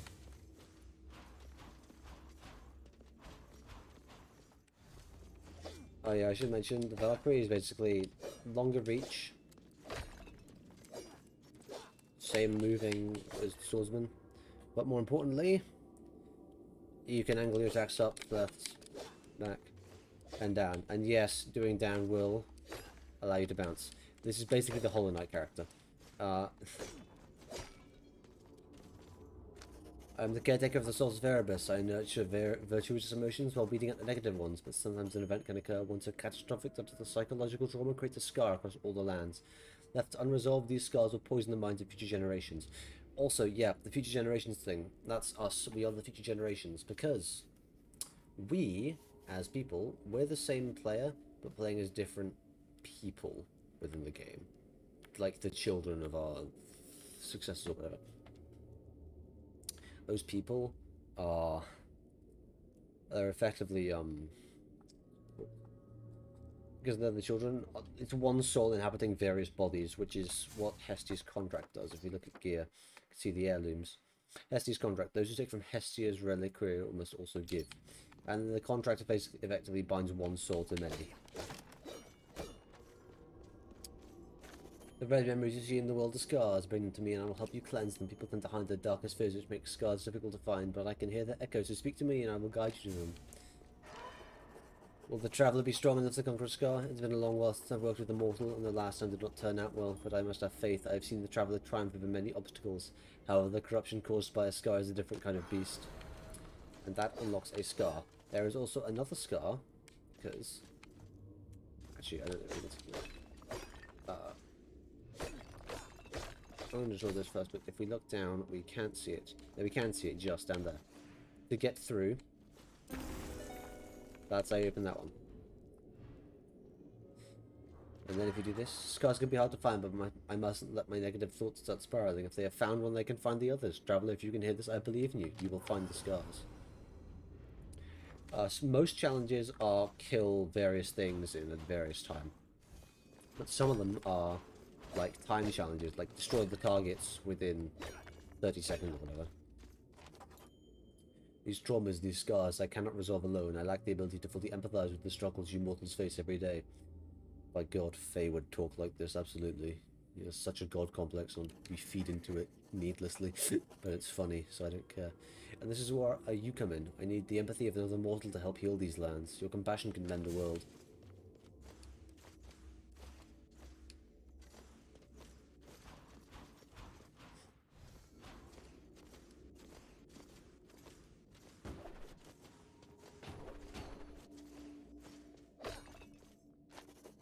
Oh yeah, I should mention, the Valkyrie is basically longer reach, same moving as the swordsman, but more importantly, you can angle your attacks up, left, back, and down. And yes, doing down will allow you to bounce. This is basically the Hollow Knight character. I'm the caretaker of the souls of Erebus. I nurture virtuous emotions while beating out the negative ones, but sometimes an event can occur once a catastrophic due to the psychological trauma creates a scar across all the lands. Left unresolved, these scars will poison the minds of future generations. Also, yeah, the future generations thing, that's us. We are the future generations, because we, as people, we're the same player, but playing as different people within the game. Like the children of our successors or whatever. Those people are effectively because they're the children, it's one soul inhabiting various bodies, which is what Hestia's contract does. If you look at gear, you can see the heirlooms. Hestia's contract, those who take from Hestia's reliquary must also give. And the contract effectively binds one soul to many. The red memories you see in the world of scars, bring them to me and I will help you cleanse them. People tend to hide their darkest fears, which makes scars difficult to find, but I can hear their echoes, so speak to me and I will guide you to them. Will the traveller be strong enough to conquer a scar? It's been a long while since I've worked with a mortal, and the last time did not turn out well, but I must have faith. I have seen the traveller triumph over many obstacles. However, the corruption caused by a scar is a different kind of beast. And that unlocks a scar. There is also another scar, because... Actually, I don't know if it's... I'm going to draw this first, but if we look down, we can't see it. No, we can see it just down there. To get through, that's how you open that one. And then if you do this, scars can be hard to find, but I mustn't let my negative thoughts start spiraling. If they have found one, they can find the others. Traveller, if you can hear this, I believe in you. You will find the scars. Most challenges are kill various things in a various time. But some of them are like time challenges, like destroy the targets within 30 seconds or whatever. These traumas, these scars, I cannot resolve alone. I lack the ability to fully empathize with the struggles you mortals face every day. By God, Faye would talk like this, absolutely. He has such a god complex, and we feed into it needlessly. But it's funny, so I don't care. And this is where you come in. I need the empathy of another mortal to help heal these lands. Your compassion can mend the world.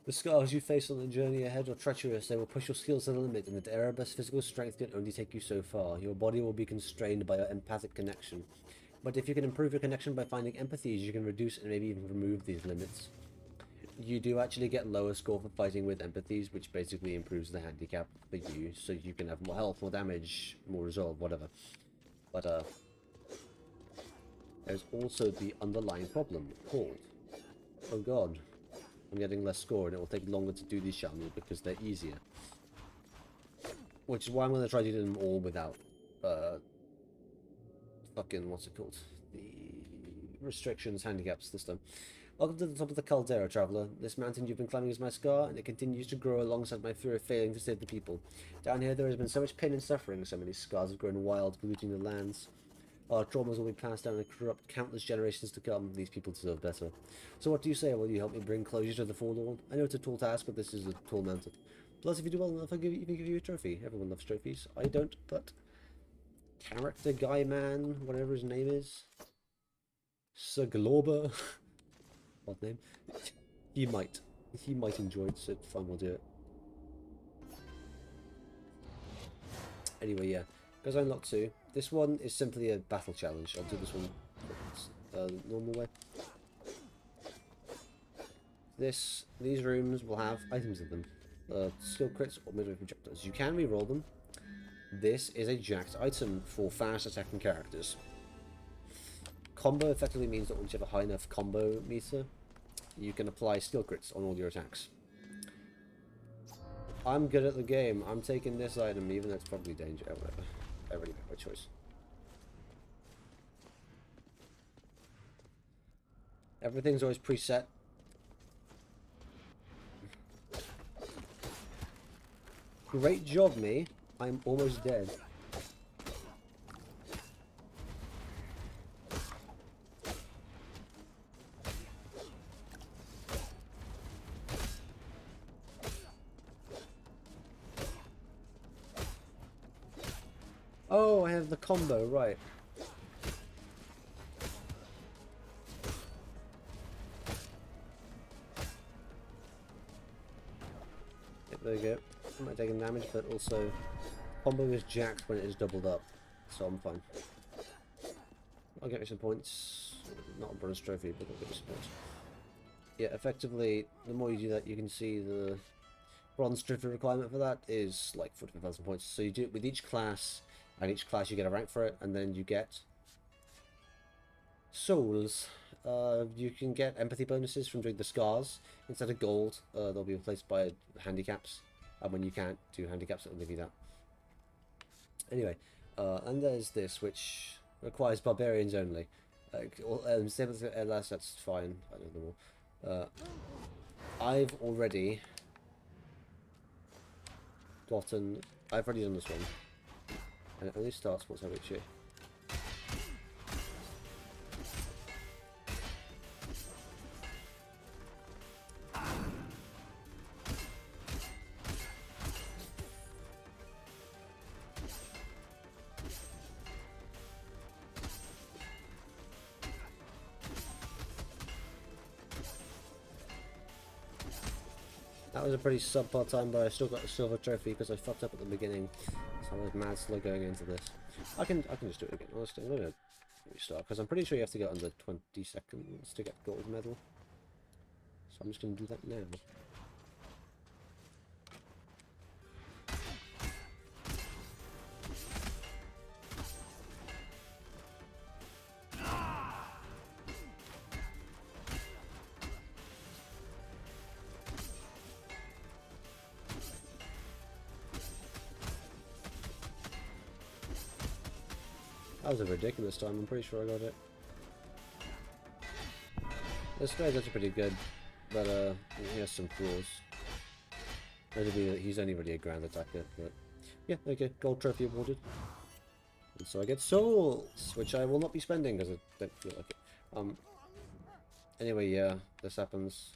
The scars you face on the journey ahead are treacherous. They will push your skills to the limit, and the Erebus physical strength can only take you so far. Your body will be constrained by your empathic connection. But if you can improve your connection by finding empathies, you can reduce and maybe even remove these limits. you do actually get lower score for fighting with empathies, which basically improves the handicap for you, so you can have more health, more damage, more resolve, whatever. But there's also the underlying problem called, oh god, I'm getting less score and it will take longer to do these challenges because they're easier. Which is why I'm going to try to do them all without, fucking, what's it called? The restrictions, handicaps this time. Welcome to the top of the Caldera, traveller. This mountain you've been climbing is my scar, and it continues to grow alongside my fear of failing to save the people. Down here there has been so much pain and suffering, so many scars have grown wild, polluting the lands. Our traumas will be passed down and corrupt countless generations to come. These people deserve better. So what do you say? Will you help me bring closure to the Forlorn? I know it's a tall task, but this is a tall mountain. Plus, if you do well enough, I'll even give you a trophy. Everyone loves trophies. I don't, but... Character guy man, whatever his name is. Sir Glorber. Odd name. He might. He might enjoy it, so fine, we'll do it. Anyway, yeah. Goes unlock 2. This one is simply a battle challenge. I'll do this one normal way. These rooms will have items in them. Skill crits or midway projectiles. You can reroll them. This is a jacked item for fast attacking characters. Combo effectively means that once you have a high enough combo meter, you can apply skill crits on all your attacks. I'm good at the game. I'm taking this item, even though it's probably danger. Whatever. I already made my choice. Everything's always preset. Great job, me. I'm almost dead. Oh, I have the combo, right. Yep, there we go. I might take damage, but also combo is jacked when it is doubled up, so I'm fine. I'll get me some points. Not a bronze trophy, but I'll get me some points. Yeah, effectively, the more you do that, you can see the bronze trophy requirement for that is like 45,000 points. So you do it with each class, and each class you get a rank for it, and then you get souls. You can get empathy bonuses from doing the scars. Instead of gold, they'll be replaced by handicaps. And when you can't do handicaps, it'll give you that. Anyway, and there's this, which requires barbarians only. That's fine. I don't know more. I've already done this one. And it only starts once I reach it. That was a pretty subpar time, but I still got the silver trophy because I fucked up at the beginning. So I was mad slow going into this. I can just do it again. Honestly, I'm gonna restart because I'm pretty sure you have to get under 20 seconds to get the gold medal. So I'm just gonna do that now. That was a ridiculous time, I'm pretty sure I got it. This guy's actually pretty good, but he has some flaws. Notably, he's only really a ground attacker, but yeah, okay, gold trophy awarded. And so I get souls, which I will not be spending because I don't feel like it. Anyway, yeah, this happens.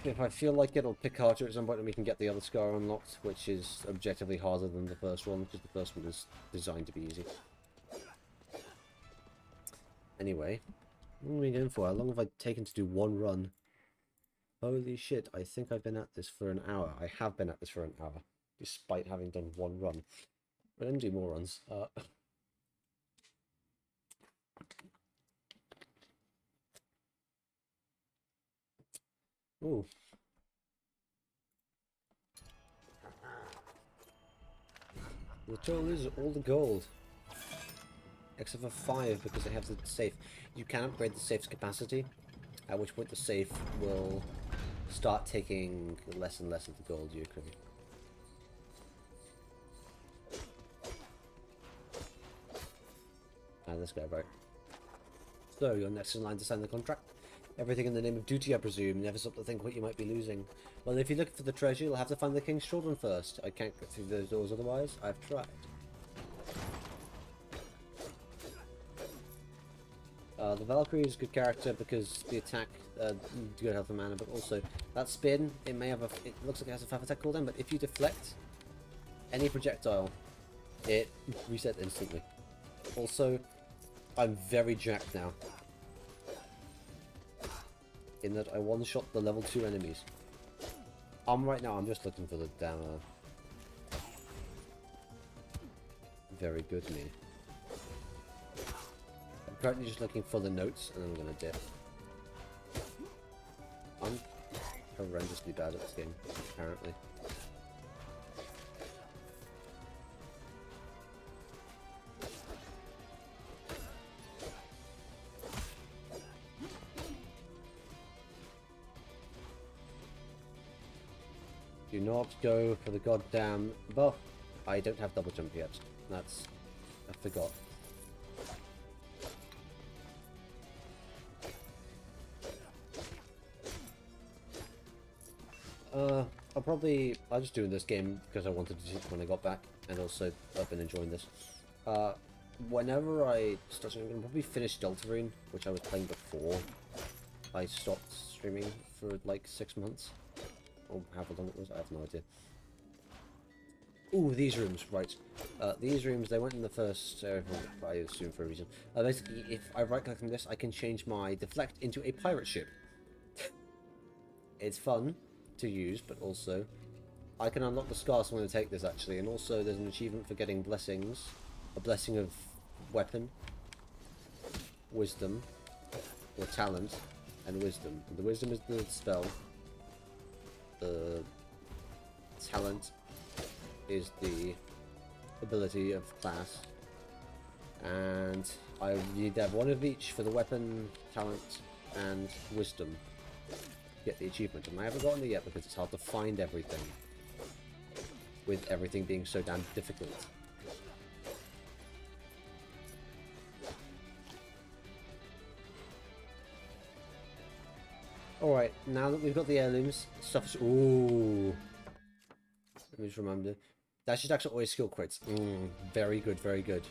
If I feel like it, I'll pick harder at some point and we can get the other scar unlocked, which is objectively harder than the first one, because the first one is designed to be easy. Anyway, what are we going for? How long have I taken to do one run? Holy shit, I think I've been at this for an hour. I have been at this for an hour, despite having done one run. But I didn't do more runs. Ooh. The total is all the gold. Except for 5 because they have the safe. You can upgrade the safe's capacity, at which point the safe will start taking less and less of the gold you accrue. This guy, right. So, you're next in line to sign the contract. Everything in the name of duty, I presume. Never stop to think what you might be losing. Well, if you're looking for the treasure, you'll have to find the king's children first. I can't get through those doors otherwise. I've tried. The Valkyrie is a good character because the attack, good health of mana, but also that spin, it may have it looks like it has a 5 attack cooldown, but if you deflect any projectile, it resets instantly. Also, I'm very jacked now, in that I one-shot the level 2 enemies. Right now, I'm just looking for the dammer. Very good me. I'm currently just looking for the notes, and I'm gonna dip. I'm horrendously bad at this game, apparently. Do not go for the goddamn buff. I don't have double jump yet. That's... I forgot. I'm just doing this game because I wanted to do it when I got back, and also I've been enjoying this. Whenever I start streaming, I'm gonna probably finish Deltarune, which I was playing before I stopped streaming for like 6 months. Or however long it was, I have no idea. Ooh, these rooms, right. These rooms, they went in the first, I assume for a reason. Basically, if I right-click on this, I can change my deflect into a pirate ship. It's fun to use, but also, I can unlock the scars, so I'm going to take this actually, and also there's an achievement for getting blessings. A blessing of weapon, wisdom, or talent, and wisdom. And the wisdom is the spell. The talent is the ability of class, and I need to have one of each for the weapon, talent, and wisdom to get the achievement, and I haven't gotten it yet because it's hard to find everything, with everything being so damn difficult. Alright, now that we've got the heirlooms, stuff's... Ooh. Let me just remember. That's just actually always skill crits. Very good, very good.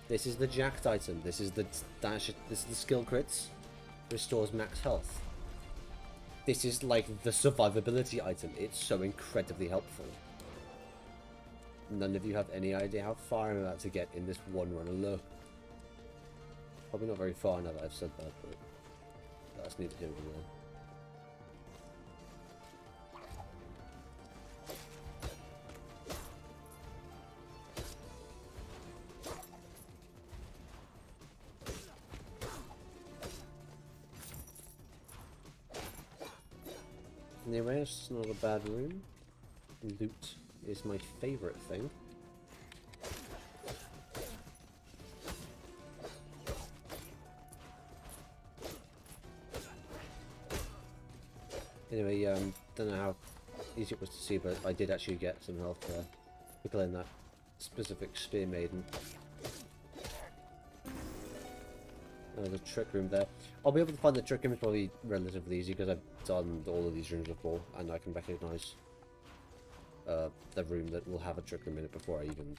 This is the jacked item. This is the dash. This is the skill crits. Restores max health. This is like the survivability item. It's so incredibly helpful. None of you have any idea how far I'm about to get in this one run alone. Probably not very far now that I've said that, but that's neither here nor there. Anyway, it's not a bad room. Loot is my favourite thing. Anyway, don't know how easy it was to see, but I did actually get some health there for killing that specific spear maiden. There's a trick room there. I'll be able to find the trick room is probably relatively easy because I've done all of these rooms before, and I can recognise the room that will have a trick room in it before I even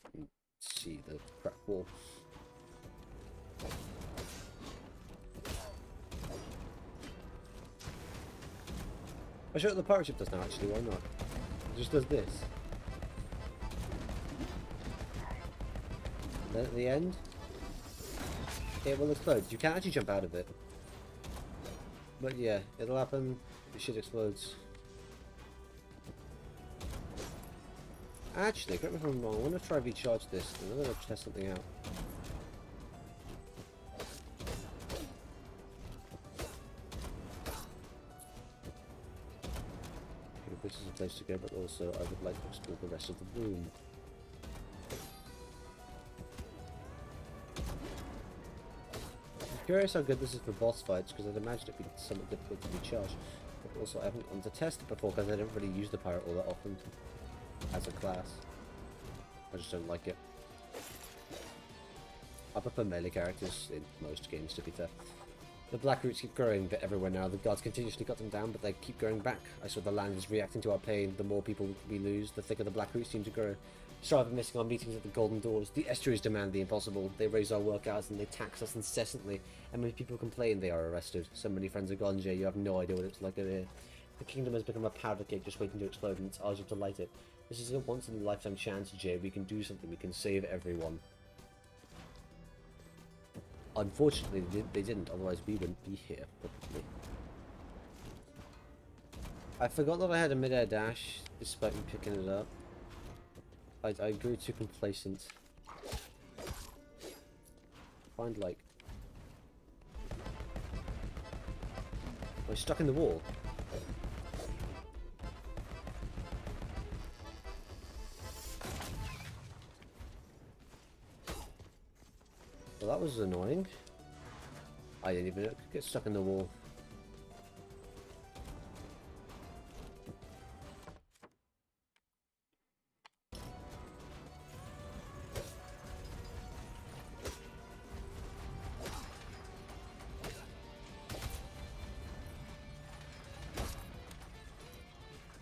see the crack wall. I'll show you what the pirate ship does now actually, why not? It just does this. Then at the end, it will explode. You can't actually jump out of it. But yeah, it'll happen. The shit explodes. Actually, correct me if I'm wrong, I want to try recharge this, and I'm going to test something out. place to go, but also I would like to explore the rest of the room. I'm curious how good this is for boss fights, because I'd imagine it'd be somewhat difficult to be charged. But also I haven't gone to test it before, because I don't really use the pirate all that often as a class. I just don't like it. I prefer melee characters in most games, to be fair. The black roots keep growing a bit everywhere now. The guards continuously cut them down, but they keep growing back. I saw the land is reacting to our pain. The more people we lose, the thicker the black roots seem to grow. Sorry for missing our meetings at the Golden Doors. The estuaries demand the impossible. They raise our work hours and they tax us incessantly. And when people complain, they are arrested. So many friends are gone, Jay. You have no idea what it's like over here. The kingdom has become a powder cake just waiting to explode, and it's ours to light it. This is a once-in-a-lifetime chance, Jay. We can do something. We can save everyone. Unfortunately, they didn't, otherwise we wouldn't be here, probably. I forgot that I had a mid-air dash, despite me picking it up. I grew too complacent. Find, like... I'm stuck in the wall. Well, that was annoying. I didn't even get stuck in the wall.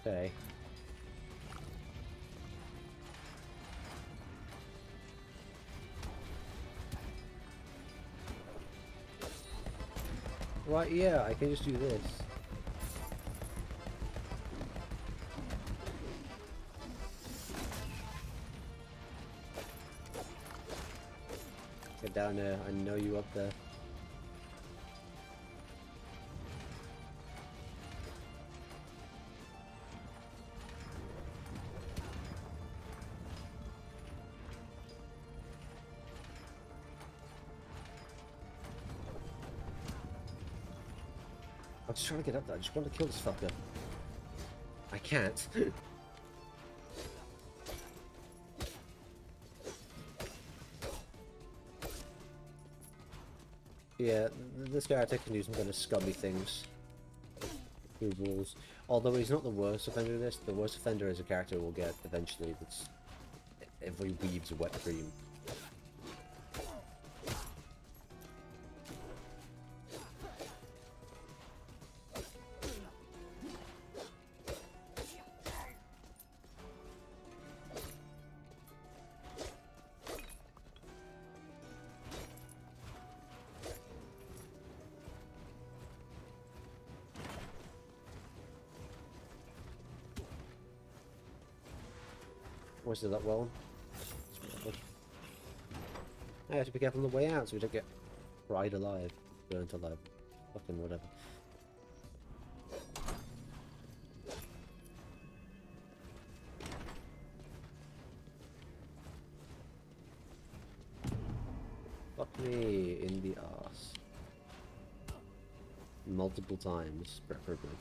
Okay. Right, yeah, I can just do this. Get down there, I know you up there. I'm just trying to get up there. I just want to kill this fucker. I can't. Yeah, this character can do some kind of scummy things through walls. Although he's not the worst offender in this. The worst offender is a character we'll get eventually. That's every weave's a wet dream. Always did that well. I have to be careful on the way out so we don't get fried alive, burnt alive, fucking whatever. Fuck me in the arse. Multiple times, preferably.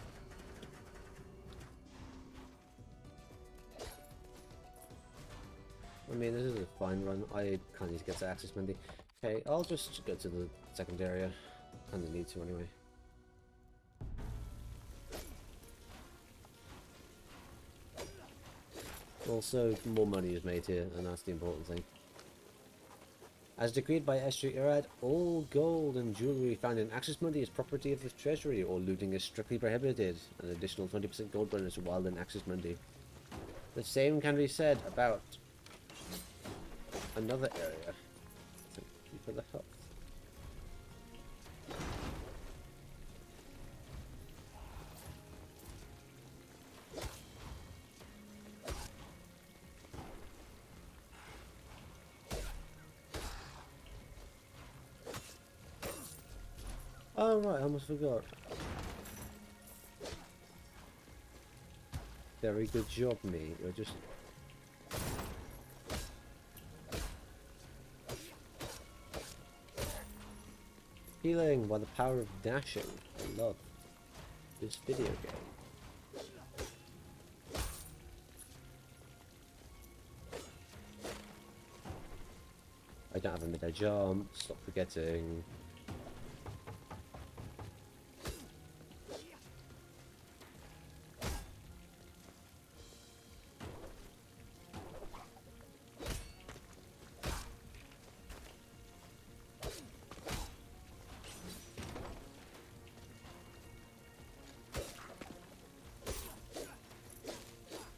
I mean, this is a fine run. I kind of need to get to access Mindy. Okay, I'll just go to the second area. Kind of need to anyway. Also, more money is made here, and that's the important thing. As decreed by Esther Irad, all gold and jewellery found in access Monday is property of the treasury, or looting is strictly prohibited. An additional 20% gold bonus while in access Monday. The same can be said about another area. For the health. Oh right, I almost forgot. Very good job, me. You're just... Healing by the power of dashing. I love this video game. I don't have a mid-air jump, stop forgetting.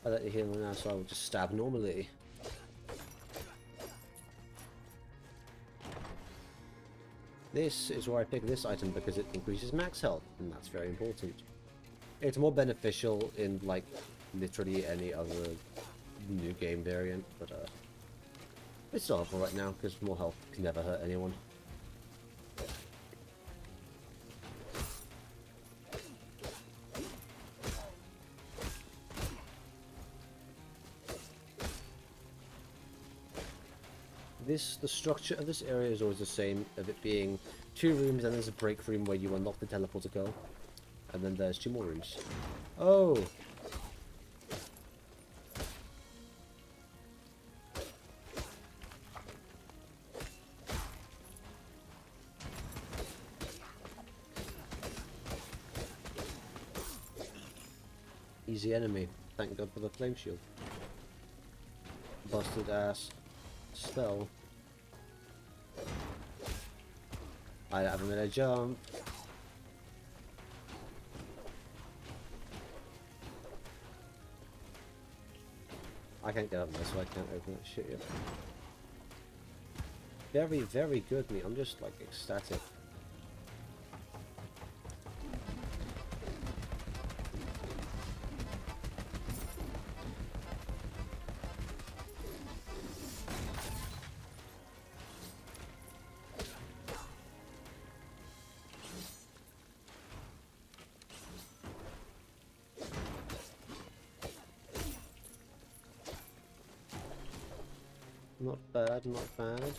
I let you heal now, so I will just stab normally. This is where I pick this item because it increases max health, and that's very important. It's more beneficial in, like, literally any other new game variant, but it's still helpful right now because more health can never hurt anyone. The structure of this area is always the same, of it being 2 rooms, and there's a break room where you unlock the teleporter girl, and then there's 2 more rooms. Oh! Easy enemy. Thank God for the flame shield. Busted ass spell. I have a minute jump. I can't get up there, so I can't open that shit yet. Very, very good, me. I'm just like ecstatic. Not bad, not bad.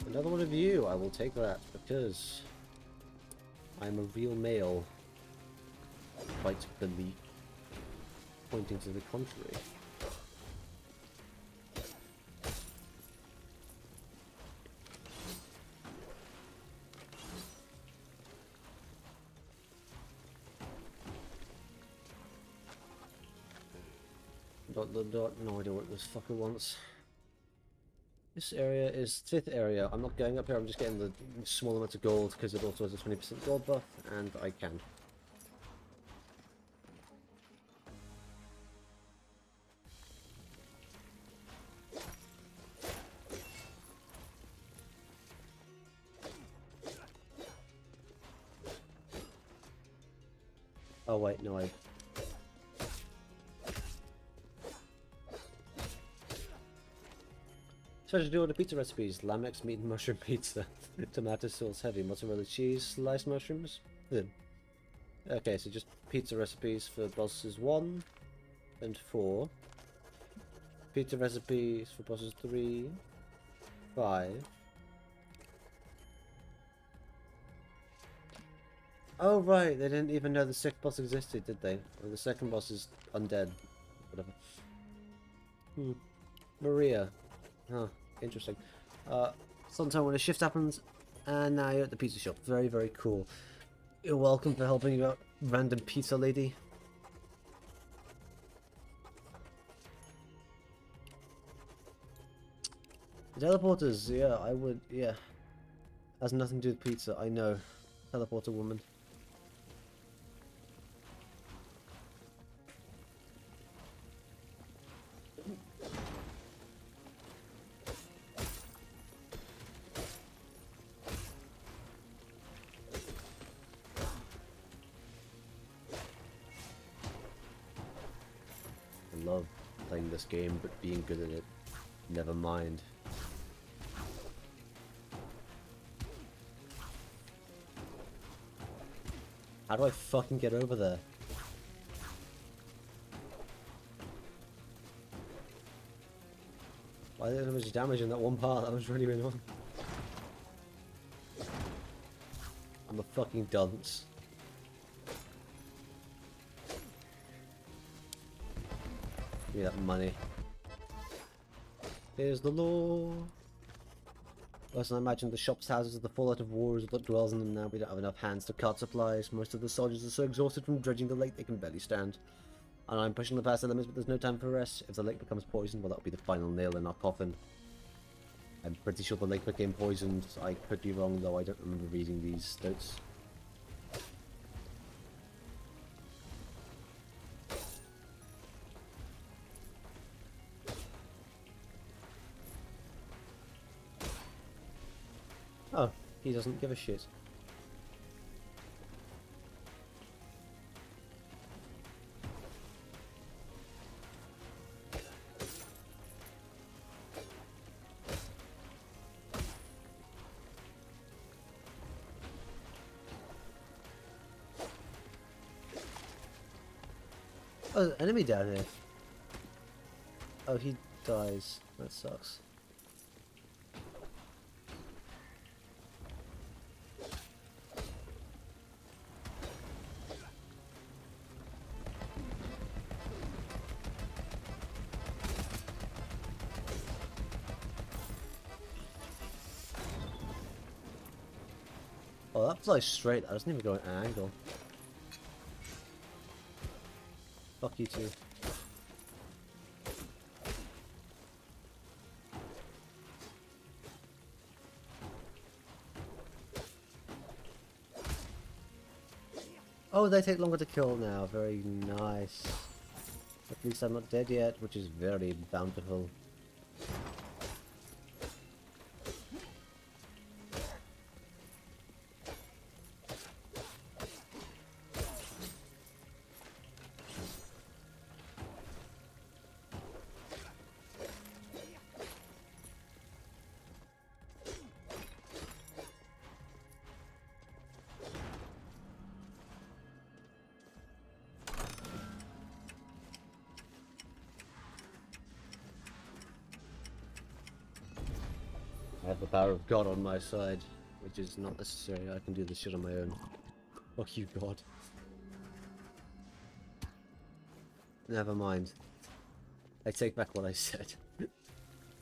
Another one of you, I will take that, because I'm a real male. Quite belief, pointing to the contrary. No idea what this fucker wants. This area is 5th area. I'm not going up here, I'm just getting the small amount of gold because it also has a 20% gold buff, and I can. Oh wait, no, I... So to do all the pizza recipes: Lamex meat and mushroom pizza, tomato sauce heavy, mozzarella cheese, sliced mushrooms. Then, okay, so just pizza recipes for bosses 1 and 4. Pizza recipes for bosses 3, 5. Oh right, they didn't even know the 6th boss existed, did they? Or the 2nd boss is undead. Whatever. Maria. Huh, interesting. Sometime when a shift happens, and now you're at the pizza shop. Very, very cool. You're welcome for helping you out, random pizza lady. Teleporters, yeah, I would, yeah. Has nothing to do with pizza, I know. Teleporter woman. I love playing this game, but being good at it, never mind. How do I fucking get over there? Why did there so much damage in that one part? That was really annoying. I'm a fucking dunce. Give me that money. Here's the law. Listen, I imagine the shops, houses are the fallout of wars that dwells in them now. We don't have enough hands to cart supplies. Most of the soldiers are so exhausted from dredging the lake they can barely stand. And I'm pushing the past the limits, but there's no time for rest. If the lake becomes poisoned, well, that'll be the final nail in our coffin. I'm pretty sure the lake became poisoned. I could be wrong, though. I don't remember reading these notes. Oh, he doesn't give a shit. Oh, there's an enemy down here. Oh, he dies. That sucks. Oh, that flies straight. That doesn't even go at an angle. Fuck you too. Oh, they take longer to kill now. Very nice. At least I'm not dead yet, which is very bountiful. I have the power of God on my side, which is not necessary. I can do this shit on my own. Fuck you, God. Never mind. I take back what I said.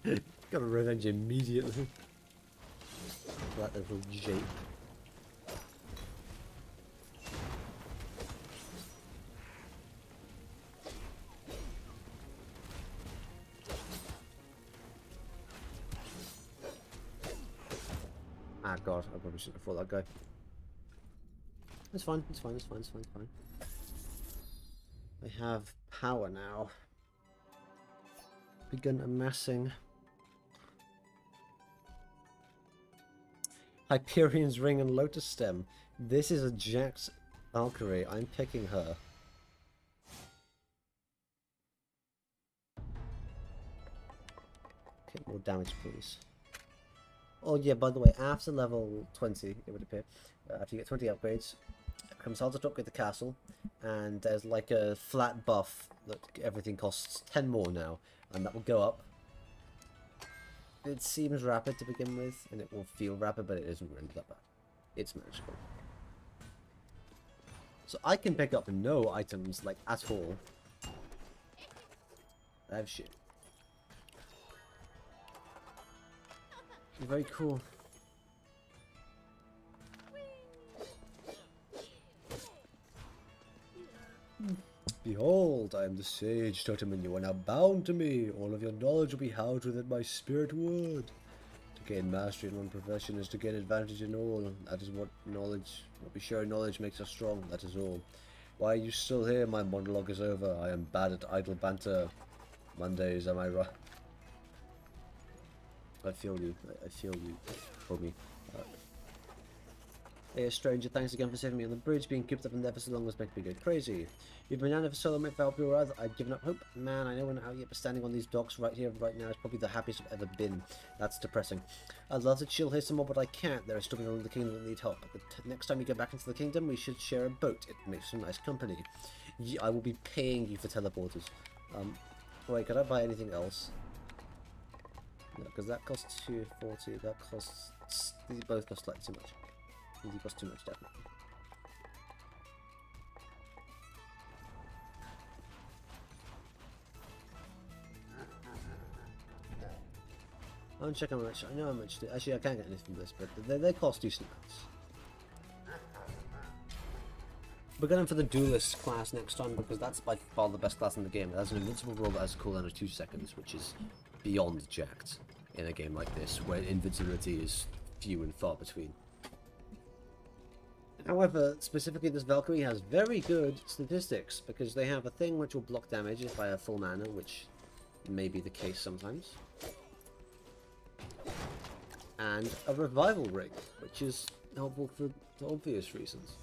Gotta revenge immediately. That little jape. Ah, God, I probably shouldn't have fought that guy. It's fine, it's fine, it's fine, it's fine, it's fine. I have power now. Begun amassing. Hyperion's Ring and Lotus Stem. This is a Jack's Valkyrie. I'm picking her. Okay, more damage, please. Oh yeah, by the way, after level 20, it would appear, after you get 20 upgrades, it becomes harder to upgrade the castle, and there's like a flat buff that everything costs 10 more now, and that will go up. It seems rapid to begin with, and it will feel rapid, but it isn't really that bad. It's manageable. So I can pick up no items, like, at all. I have shit. Very cool. Behold, I am the sage totem, and you are now bound to me. All of your knowledge will be housed within my spirit wood. To gain mastery in one profession is to gain advantage in all. That is what we share knowledge makes us strong, that is all. Why are you still here? My monologue is over. I am bad at idle banter. Mondays, am I right? I feel you. I feel you. For me. Hey, stranger, thanks again for saving me on the bridge. Being cooped up in there for so long was making me go crazy. You've been down there for so long, mate, for your rather. I've given up hope. Man, I know we're not out yet, but standing on these docks right here, right now, is probably the happiest I've ever been. That's depressing. I'd love to chill here some more, but I can't. There are still people in the kingdom that need help. The next time we go back into the kingdom, we should share a boat. It makes some nice company. I will be paying you for teleporters. Wait, could I buy anything else? No, because that costs 240. That costs. These both cost slightly too much. These cost too much, definitely. I'll check how much. I know how much. Actually, I can't get anything from this, but they cost decent amounts. We're going for the duelist class next time because that's by far the best class in the game. It has an invincible roll that has a cooldown of 2 seconds, which is beyond jacked in a game like this, where invincibility is few and far between. However, specifically this Valkyrie has very good statistics, because they have a thing which will block damage if I have full mana, which may be the case sometimes. And a revival ring, which is helpful for obvious reasons.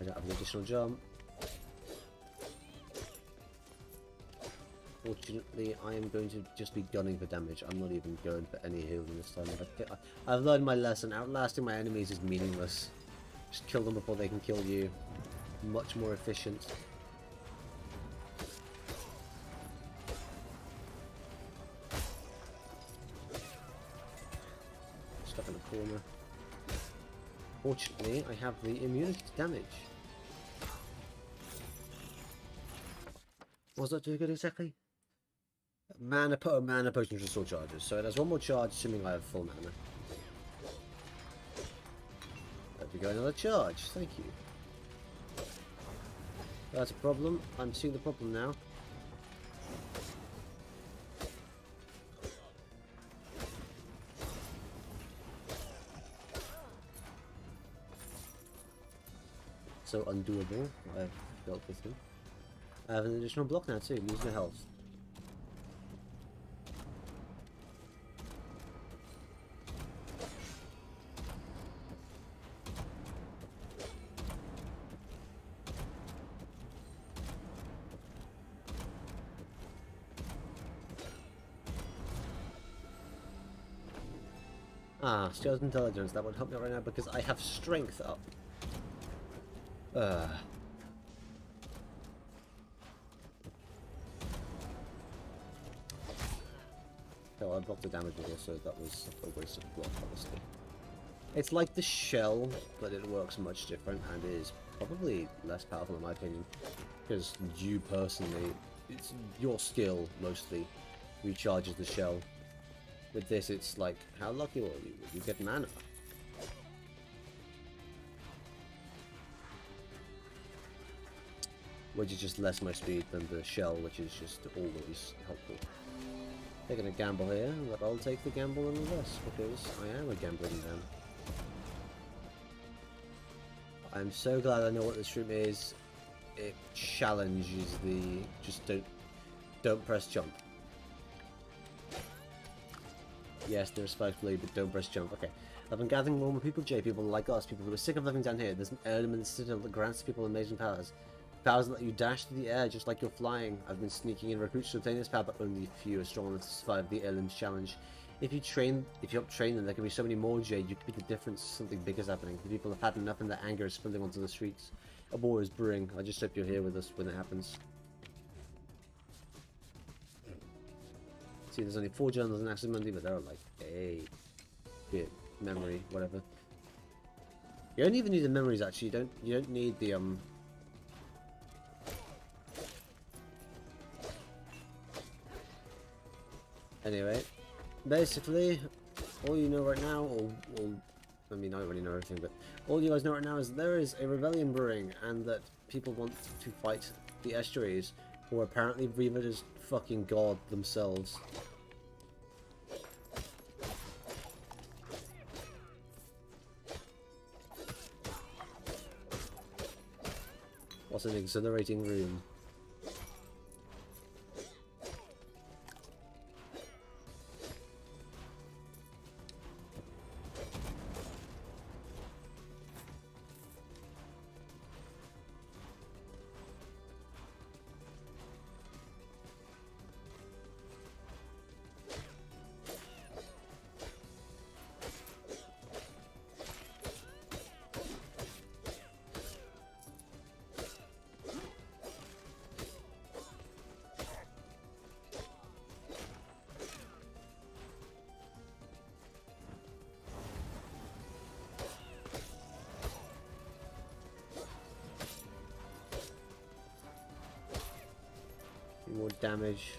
I don't have an additional jump. Fortunately, I am going to just be gunning for damage. I'm not even going for any healing this time. I've learned my lesson. Outlasting my enemies is meaningless. Just kill them before they can kill you. Much more efficient. Stuck in the corner. Fortunately, I have the immunity to damage. What does that do good exactly? Mana potions restore charges. So it has one more charge, assuming I have full mana. There we go, another charge. Thank you. That's a problem. I'm seeing the problem now. So undoable. I've dealt with him. I have an additional block now too. Lose my health. Ah, skills intelligence. That would help me right now because I have strength up. Oh, I blocked the damage with also. That was a waste of block, honestly. It's like the shell, but it works much different and is probably less powerful in my opinion. Because you personally, it's your skill mostly recharges the shell. With this, it's like, how lucky are you? You get mana. Which is just less my speed than the shell, which is just always helpful. Taking a gamble here, but I'll take the gamble nonetheless, because I am a gambling man. I'm so glad I know what this room is. It challenges the just don't press jump. Yes, respectfully, but don't press jump. Okay. I've been gathering more people, people like us, people who are sick of living down here. There's an element in the citadel that grants people amazing powers. Powers that let you dash through the air just like you're flying. I've been sneaking in recruits to obtain this power, but only a few are strong enough to survive the Erlin's challenge. If you help train them, there can be so many more, Jade. You could be the difference. Something big is happening. The people have had enough and their anger is spilling onto the streets. A war is brewing. I just hope you're here with us when it happens. See, there's only 4 journals in Access Monday, but they're like, hey, bit memory, whatever. You don't even need the memories. Actually, you don't need the Anyway, basically, all you know right now, or I mean, I already know everything, but all you guys know right now is there is a rebellion brewing, and that people want to fight the estuaries, who are apparently revered as fucking god themselves. What an exhilarating room. More damage.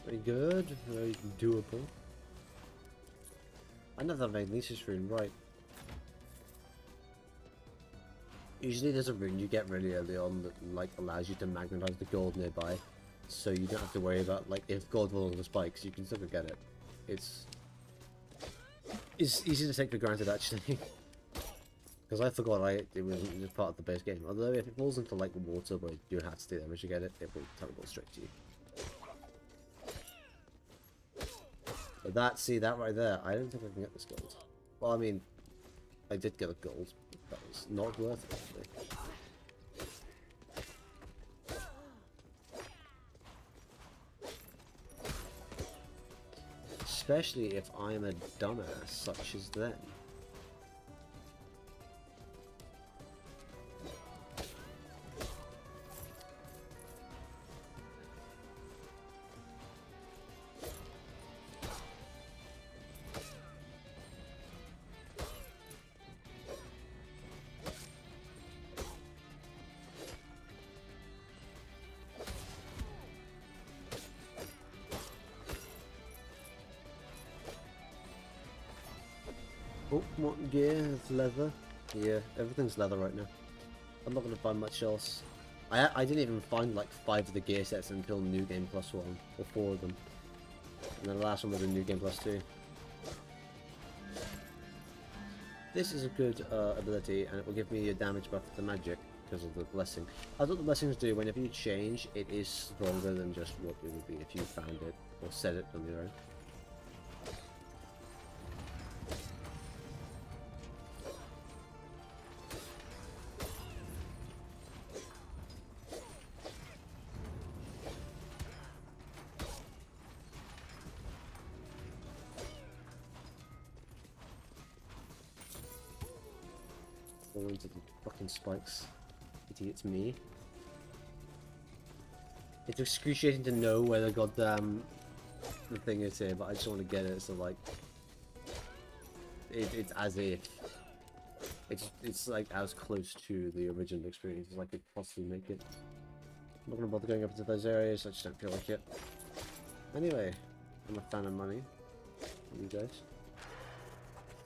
Very good, very doable. Another Magnesis rune, right. Usually there's a rune you get really early on that like allows you to magnetize the gold nearby. So you don't have to worry about like if gold falls on the spikes, you can still go get it. It's easy to take for granted actually. Because I forgot it was part of the base game. Although if it falls into like water where you have to do damage to get it, it will teleport straight to you. But that right there, I don't think I can get this gold. Well, I mean, I did get a gold, but that was not worth it, actually. Especially if I'm a dumbass such as them. Oh, what gear? It's leather. Yeah, everything's leather right now. I'm not going to find much else. I didn't even find like 5 of the gear sets until New Game Plus 1, or 4 of them. And then the last one was a New Game Plus 2. This is a good ability, and it will give me a damage buff to the magic because of the blessing. As what the blessings do, whenever you change, it is stronger than just what it would be if you found it or set it on your own. Into the fucking spikes. It's me. It's excruciating to know where the goddamn the thing is here, but I just want to get it. So like, it's as if it's like as close to the original experience as I could possibly make it. I'm not gonna bother going up into those areas. I just don't feel like it. Anyway, I'm a fan of money. You guys.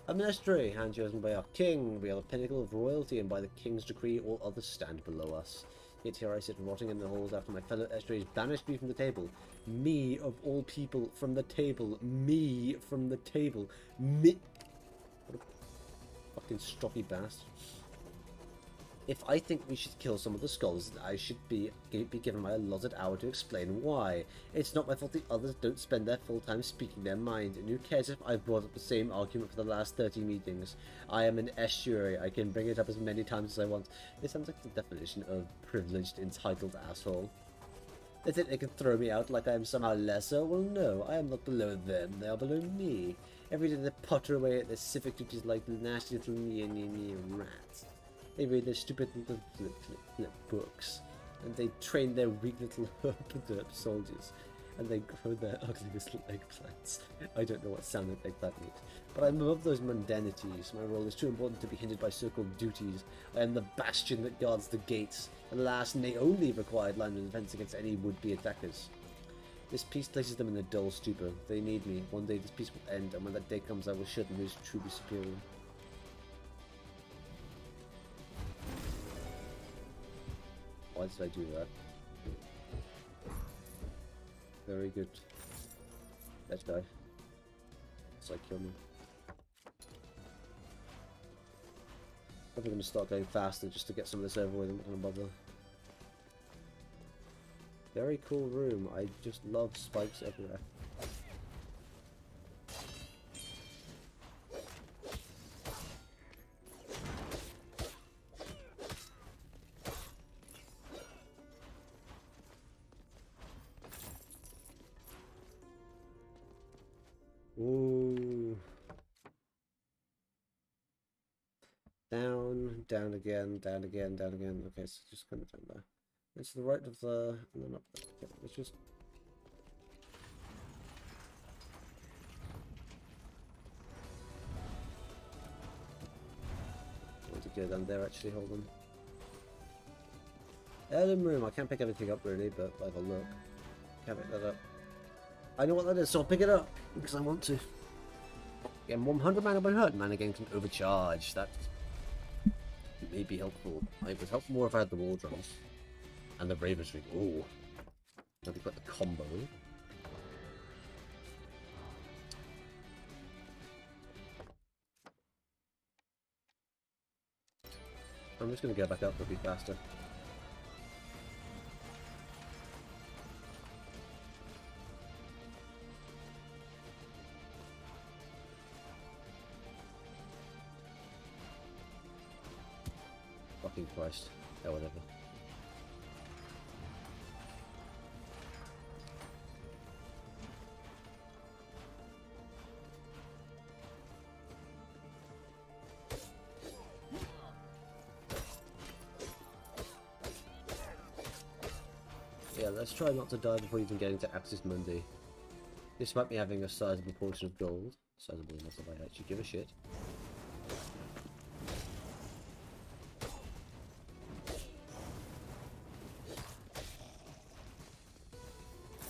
A ministry, hand chosen by our king. We are the pinnacle of royalty, and by the king's decree all others stand below us. Yet here I sit rotting in the halls after my fellow estuaries banished me from the table. Me, of all people, from the table. Me, from the table. Me. What a fucking stroppy bastard. If I think we should kill some of the skulls, I should be given my allotted hour to explain why. It's not my fault the others don't spend their full time speaking their mind, and who cares if I've brought up the same argument for the last 30 meetings? I am an estuary, I can bring it up as many times as I want. It sounds like the definition of privileged, entitled asshole. They think they can throw me out like I am somehow lesser? Well no, I am not below them, they are below me. Every day they potter away at their civic duties like nasty little me rats. They read their stupid little flip books, and they train their weak little herp soldiers, and they grow their ugly little eggplants. I don't know what sound an eggplant makes, but I'm above those mundanities. My role is too important to be hindered by so-called duties. I am the bastion that guards the gates, and the last and the only required line of defense against any would-be attackers. This peace places them in a dull stupor. They need me. One day this peace will end, and when that day comes I will show them who is truly superior. Why did I do that? Very good. Let's die. It's like kill me. I'm going to start going faster just to get some of this over with. I'm not going to bother. Very cool room. I just love spikes everywhere. Ooh. Down, down again, down again, down again. Okay, so just kind of down there. It's to the right of the... and then up there. Okay, let's just... I want to go down there, actually, hold on. Heirloom room, I can't pick everything up, really, but I'll have a look. Can't pick that up. I know what that is, so I'll pick it up, because I want to. Again, 100 mana by hurt, mana gain can overcharge. That may be helpful. It would help more if I had the war drums. And the Raven's Ring. Ooh. Now we've got the combo. I'm just going to go back up, it'll be faster. Fucking Christ. Oh, whatever. Yeah, let's try not to die before even getting to Axis Mundi. Despite me having a sizable portion of gold. Sizable enough if I actually give a shit.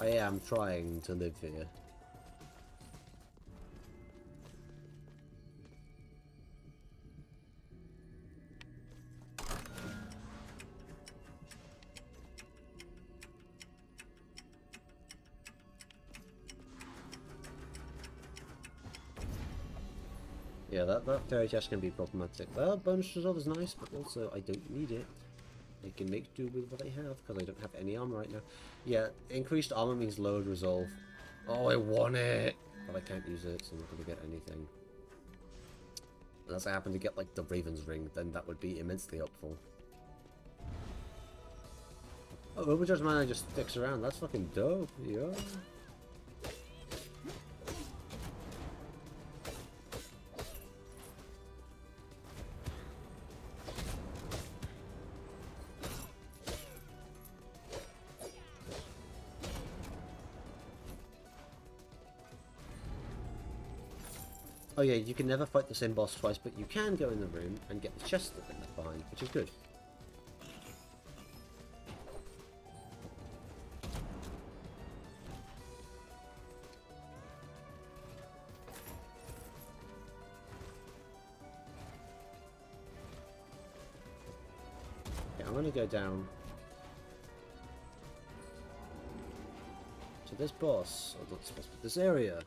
I am trying to live here. Yeah, that fairy chest can be problematic. Well, bonus resolve is nice, but also I don't need it. I can make do with what I have, because I don't have any armor right now. Yeah, increased armor means lowered resolve. Oh, I want it! But I can't use it, so I'm not going to get anything. Unless I happen to get, like, the Raven's Ring, then that would be immensely helpful. Oh, Overcharge Mana just sticks around. That's fucking dope. Yeah. Oh yeah, you can never fight the same boss twice, but you can go in the room and get the chest that they left behind, which is good. Okay, I'm gonna go down to this boss, or not this boss, but this area.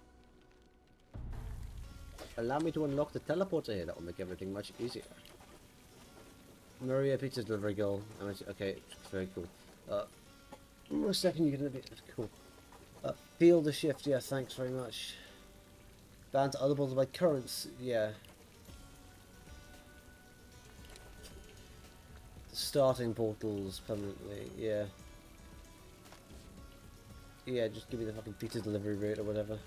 Allow me to unlock the teleporter here, that will make everything much easier. Maria Pizza Delivery Girl. Okay, very cool. A second, you can be cool. Feel the shift, yeah, thanks very much. Bound to other portals by currents, yeah. Starting portals permanently, yeah. Yeah, just give me the fucking pizza delivery route or whatever.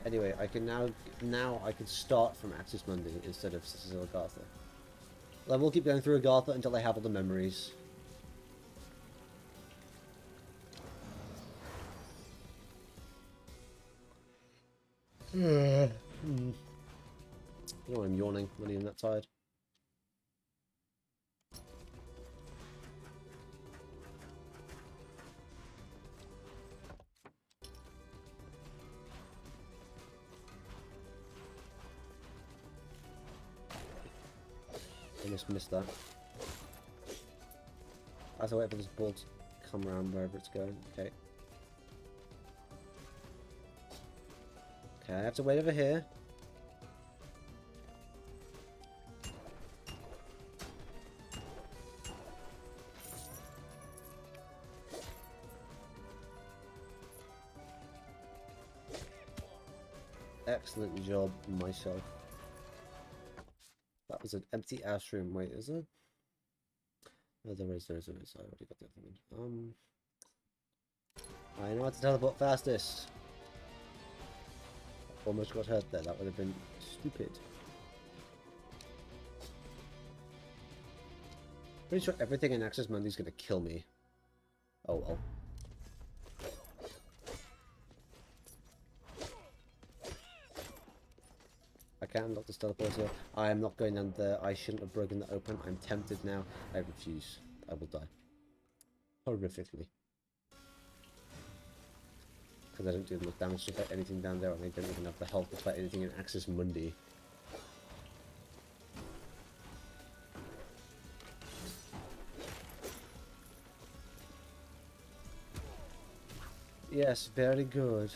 Anyway, I can now I can start from Axis Mundi instead of Cecil Agartha. I will keep going through Agartha until I have all the memories. You know I'm yawning, I'm not even that tired. I just missed that. I have to wait for this ball to come around wherever it's going. Okay. Okay, I have to wait over here. Excellent job, myself. That was an empty ash room. Wait, is it? No, there is. I already got the other one. I know how to teleport fastest. Almost got hurt there. That would have been stupid. Pretty sure everything in Access Monday is gonna kill me. Oh well. I can't unlock this teleporter. I am not going down there. I shouldn't have broken that open. I'm tempted now. I refuse. I will die. Horrifically. Because I don't do enough damage to fight anything down there, and I don't even have the health to fight anything in Access Monday. Yes, very good.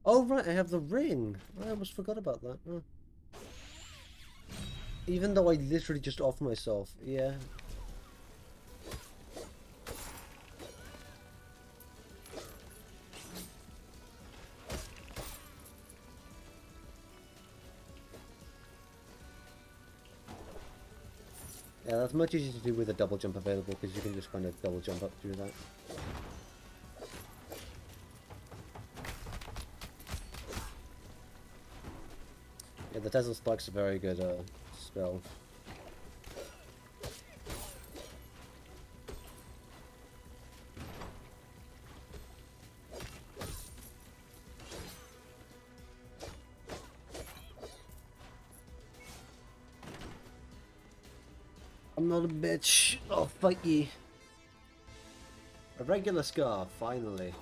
Oh right, I have the ring. I almost forgot about that. Oh. Even though I literally just offed myself. Yeah. Yeah, that's much easier to do with a double jump available, because you can just kind of double jump up through that. Yeah, the Tesla Spike's a very good spell. I'm not a bitch. I'll fight ye. A regular scar, finally.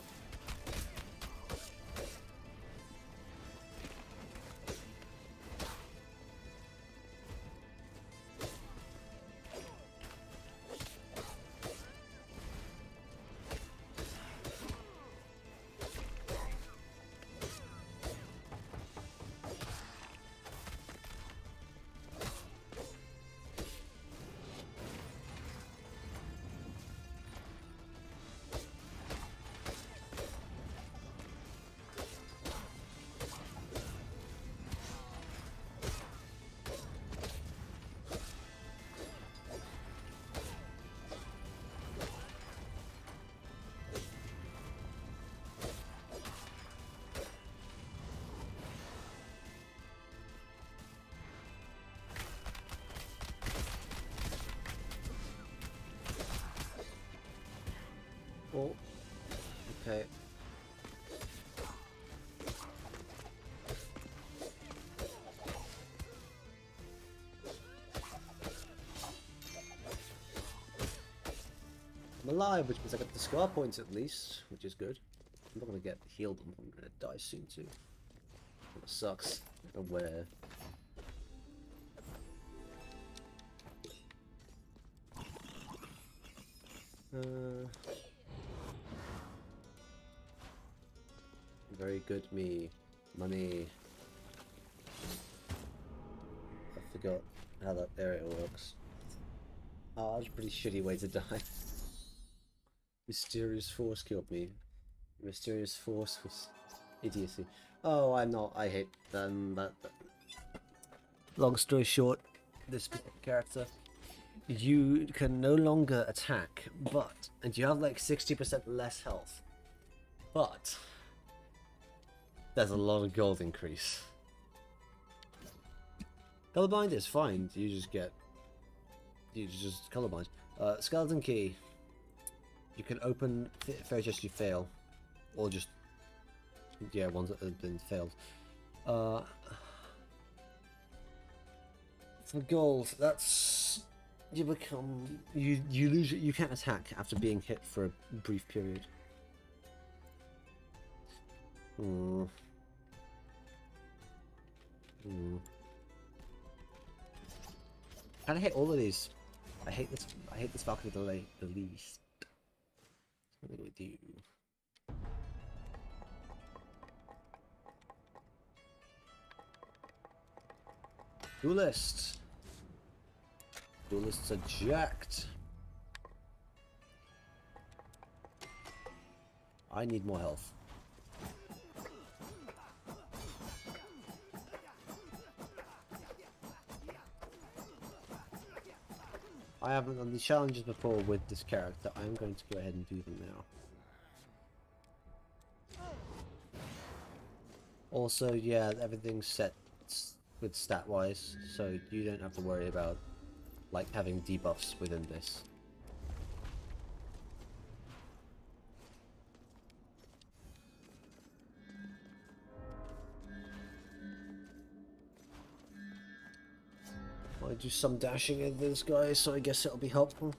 Oh, okay. I'm alive, which means I got the scar points at least, which is good. I'm not gonna get healed, I'm gonna die soon too. That sucks. Aware. Very good me. Money. I forgot how that area works. Oh, that's a pretty shitty way to die. Mysterious force killed me. Mysterious force was idiocy. Oh, I'm not. I hate them. But long story short, this character, you can no longer attack, and you have like 60% less health, but there's a lot of gold increase. Colorblind is fine. You just colorblind. Skeleton key. You can open fairy chests you fail, or just ones that have been failed. For gold, that's you lose. You can't attack after being hit for a brief period. And I hate all of these. I hate this Valkyrie the least. What do we do? Duelist. Duelists are jacked. I need more health. I haven't done the challenges before with this character. I'm going to go ahead and do them now. Also, yeah, everything's set with stat-wise, so you don't have to worry about, like, having debuffs within this. I do some dashing in this guy, so I guess it'll be helpful.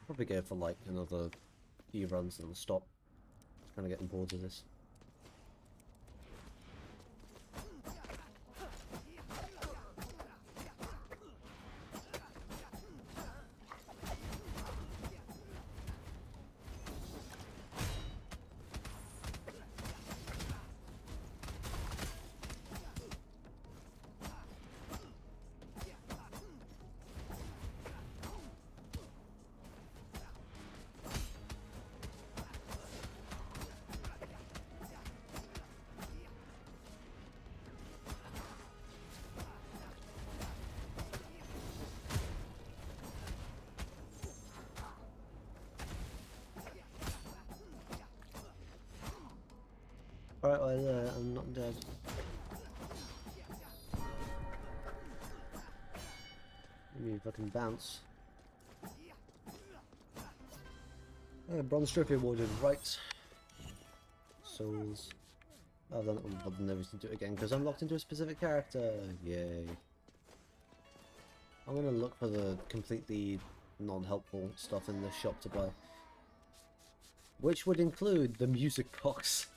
Probably go for like another few runs and stop. Just kind of getting bored of this. Alright, well, I'm not dead. Let me fucking bounce. Bronze trophy awarded, right. Souls. I've done it, I'll never do it again because I'm locked into a specific character. Yay. I'm gonna look for the completely non-helpful stuff in the shop to buy. Which would include the music box.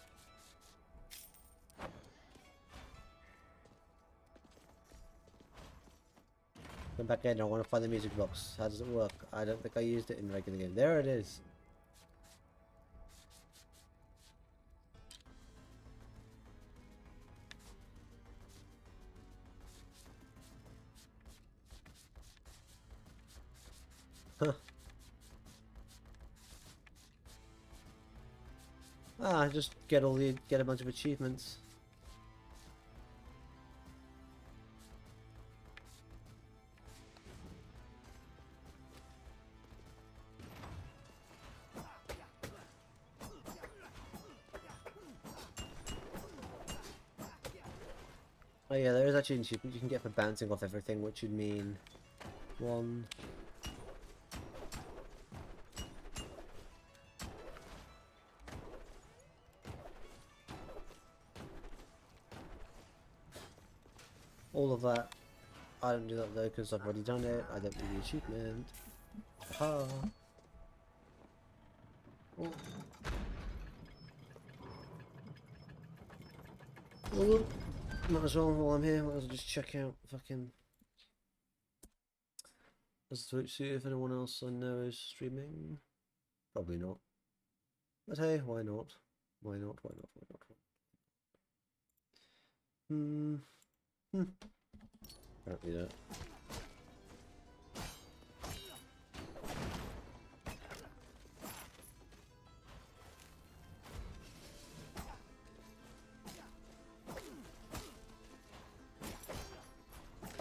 Come back in, I want to find the music box. How does it work? I don't think I used it in regular game. There it is. Huh. Just get a bunch of achievements. Oh yeah, there is actually an achievement you can get for bouncing off everything, which would mean one. All of that. I don't do that though because I've already done it. I don't do the achievement. Aha. Oh. Oh. Might as well, while I'm here, might as well just check out fucking... Does Twitch see if anyone else I know is streaming? Probably not. But hey, why not? Why not? Why not? Why not? Apparently not.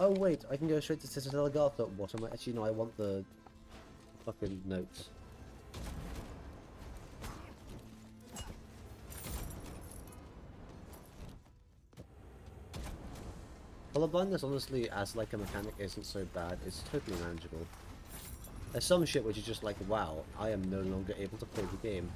Oh wait, I can go straight to TehSeaSnek. What am I? Actually, no, I want the fucking notes. Colorblindness, honestly, as like a mechanic, isn't so bad. It's totally manageable. There's some shit which is just like, wow, I am no longer able to play the game.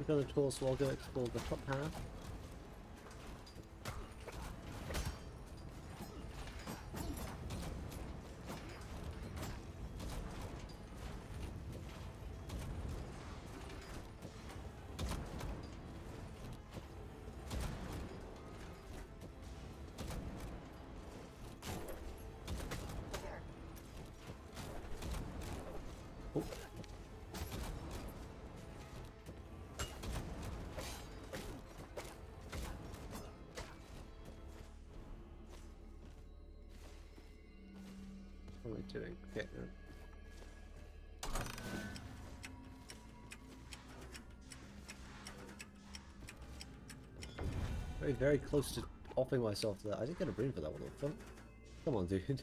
Click on the tour, so I'll go explore the top half. Oh. What am I doing? Okay, no. Very, very close to offing myself to that. I didn't get a brain for that one. Come on, dude.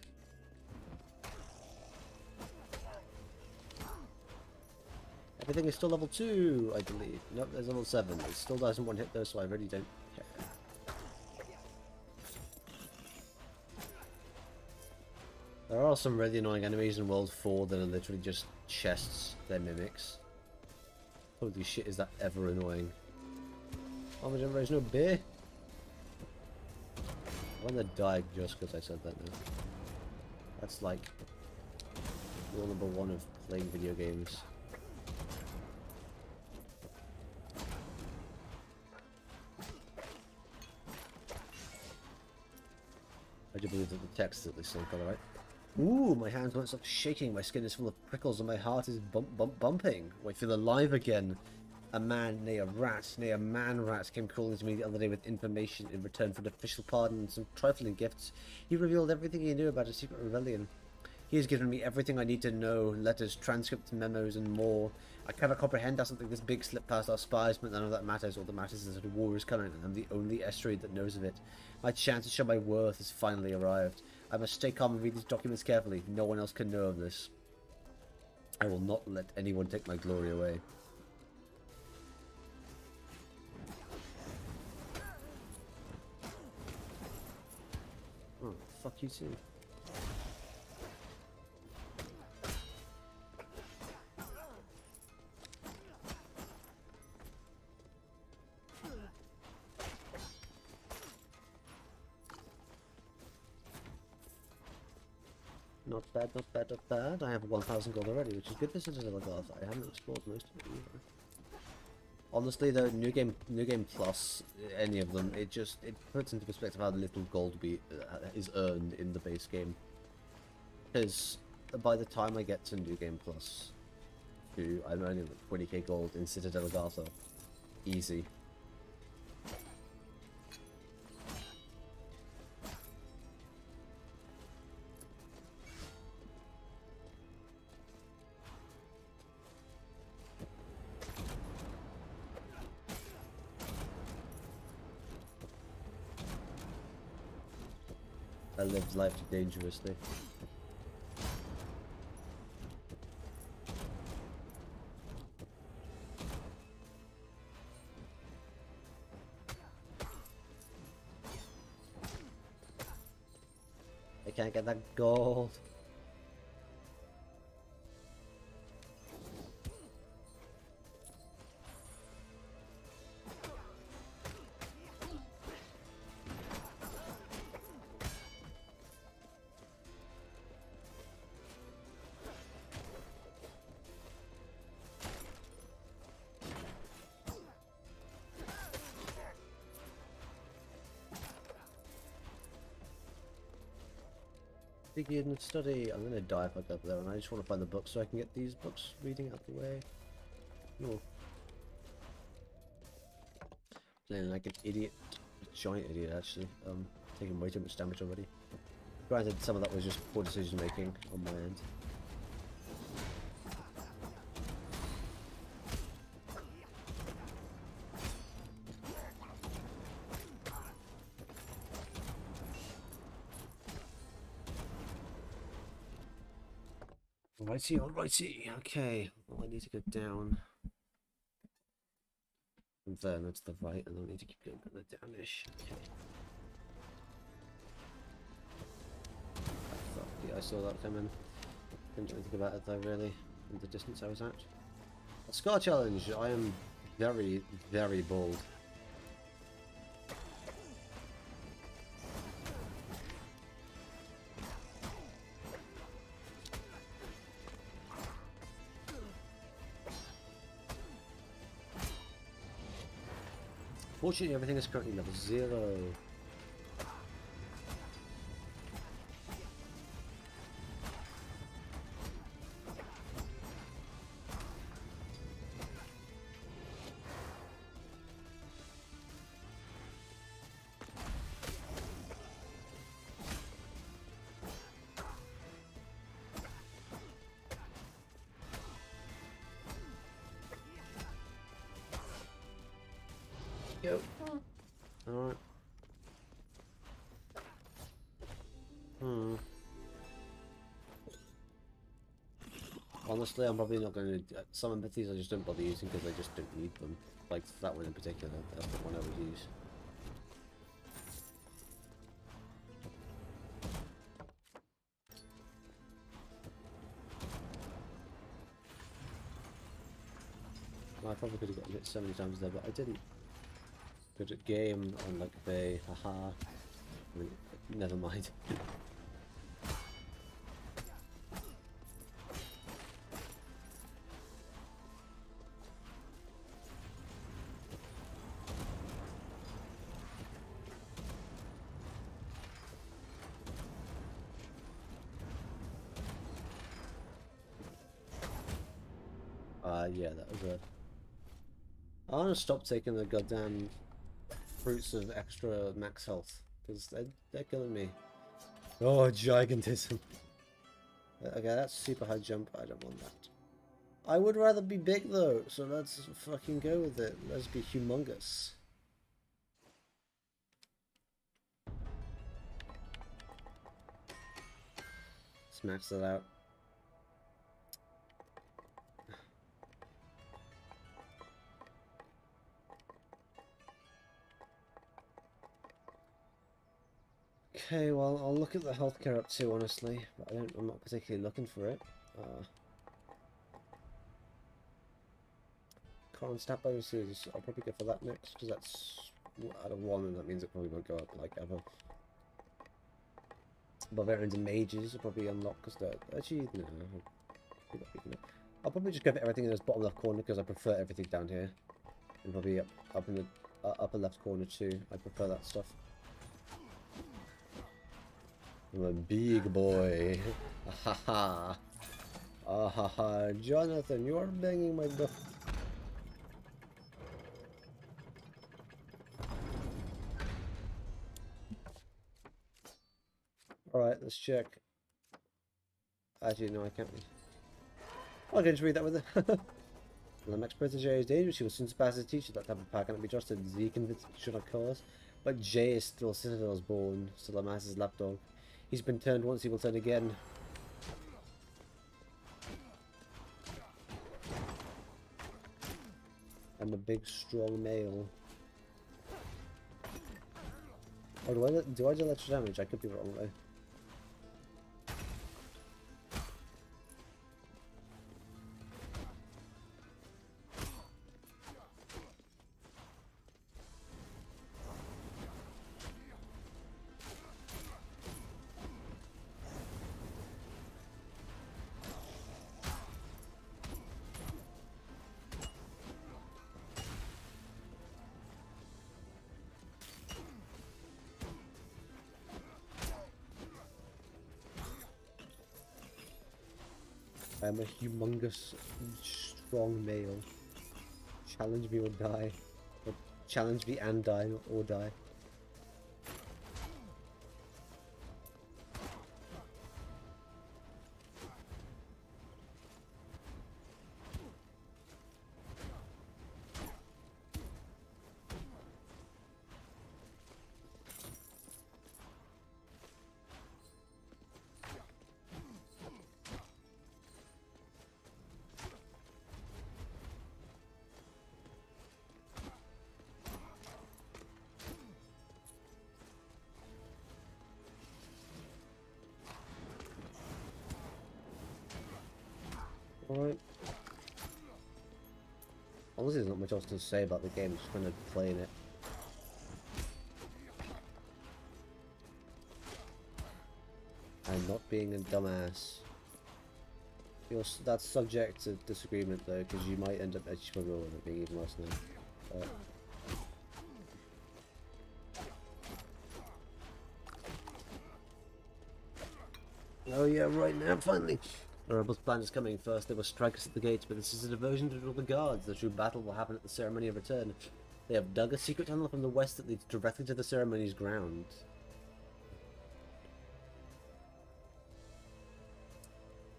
Everything is still level 2, I believe. Nope, there's level 7. It still doesn't one hit though, so I really don't care. There are some really annoying enemies in World 4 that are literally just chests, they're mimics. Holy shit, is that ever annoying. Oh, my is no beer. I'm gonna die just because I said that now. That's like rule number 1 of playing video games. I do believe that the text is at least same colour, right? Ooh, my hands won't stop shaking, my skin is full of prickles and my heart is bumping. I feel alive again. A man, nay a rat, nay a man-rat came calling to me the other day with information in return for an official pardon and some trifling gifts. He revealed everything he knew about a secret rebellion. He has given me everything I need to know, letters, transcripts, memos, and more. I cannot comprehend how something this big slipped past our spies, but none of that matters. All that matters is that a war is coming, and I'm the only estuary that knows of it. My chance to show my worth has finally arrived. I must stay calm and read these documents carefully. No one else can know of this. I will not let anyone take my glory away. Oh, fuck you too. Not bad, not bad, not bad. I have 1,000 gold already, which is good. This is a Elgarth. I haven't explored most of it either. Honestly, though, New Game Plus, any of them, it puts into perspective how little gold is earned in the base game. Because by the time I get to New Game Plus 2, I'm only at 20k gold in Citadel Elgarth. Easy. I lived life dangerously. I can't get that gold. Begin study. I'm gonna die if I go up there, and I just want to find the books so I can get these books reading out the way. No. Playing like an idiot, a giant idiot actually. Taking way too much damage already. Granted, some of that was just poor decision making on my end. Alrighty, alrighty, okay. Well, I need to go down. And then it's the right, and I need to keep going on the downish. Okay. Fuck, yeah, I saw that coming. Didn't do anything about it though, really, from the distance I was at. A Scar Challenge! I am very, very bold. Fortunately, everything is currently level 0. Yo. Alright. Honestly, I'm probably not going to... some empathies I just don't bother using because I just don't need them. Like that one in particular, that's the one I would use. I probably could have gotten hit so many times there, but I didn't. Good at game, unlike Bay, haha. I mean, never mind. Yeah, that was a... I want to stop taking the goddamn fruits of extra max health, because they're killing me. Oh, gigantism. Okay, that's super high jump. I don't want that. I would rather be big though, so let's fucking go with it. Let's be humongous. Let's max that out. Okay, well, I'll look at the healthcare up too, honestly, but I'm not particularly looking for it. Current stat bonuses, I'll probably go for that next, because that's out of 1, and that means it probably won't go up, like, ever. Barbarians and mages will probably unlock, because they're... Actually, no. I'll probably just go for everything in this bottom left corner, because I prefer everything down here. And probably up in the upper left corner too, I prefer that stuff. I'm a big boy. Ha ha. Jonathan, you are banging my door. Alright, let's check. Actually, no, I can't read. I can just read that with it. The next protege is dangerous. He will soon surpass his teacher. That type of power cannot be trusted. Z convinced he should not cause. But Jay is still Citadel's born. Still a master's lapdog. He's been turned once, he will turn again. I'm a big, strong male. Oh, do I do electric damage? I could be wrong though. I'm a humongous, strong male. Challenge me or die. Or challenge me and die, or die. Alright. Honestly, there's not much else to say about the game, just kind of playing it. And not being a dumbass. That's subject to disagreement though, because you might end up edge struggle and it being even worse now. Oh yeah, right now, finally! The rebels' plan is coming. First they will strike us at the gates, but this is a diversion to draw the guards. The true battle will happen at the ceremony of return. They have dug a secret tunnel from the west that leads directly to the ceremony's ground.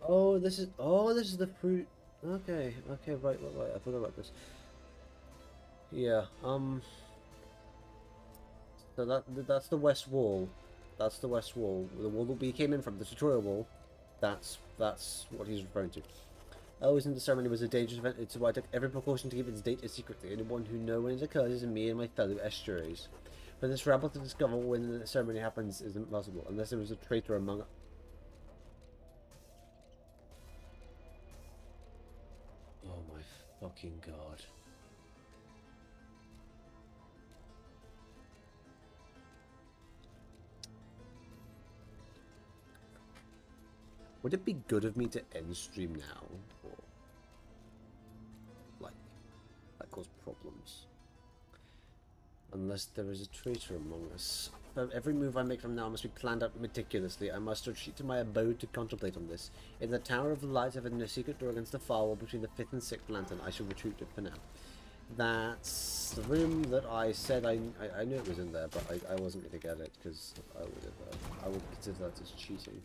Oh, this is the fruit. Okay, right, I forgot about this. Yeah, so that's the west wall. That's the west wall. The wall that we came in from, the tutorial wall. That's what he's referring to. Always in the ceremony was a dangerous event. It's why I took every precaution to keep its date a secret. The only one who know when it occurs is me and my fellow estuaries. For this rabble to discover when the ceremony happens is impossible, unless there was a traitor among. Oh my fucking god. Would it be good of me to end stream now? Or, like, that cause problems? Unless there is a traitor among us. Every move I make from now must be planned out meticulously. I must retreat to my abode to contemplate on this. In the Tower of the Light, I've hidden a secret door against the firewall between the 5th and 6th lantern. I shall retreat to it for now. That's the room that I said I knew it was in there, but I wasn't going to get it, because I would consider that as cheating.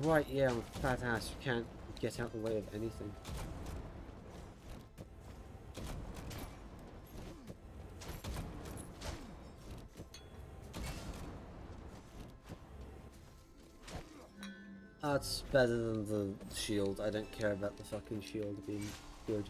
Right, yeah, I'm a fat ass. You can't get out the way of anything. That's better than the shield. I don't care about the fucking shield being good.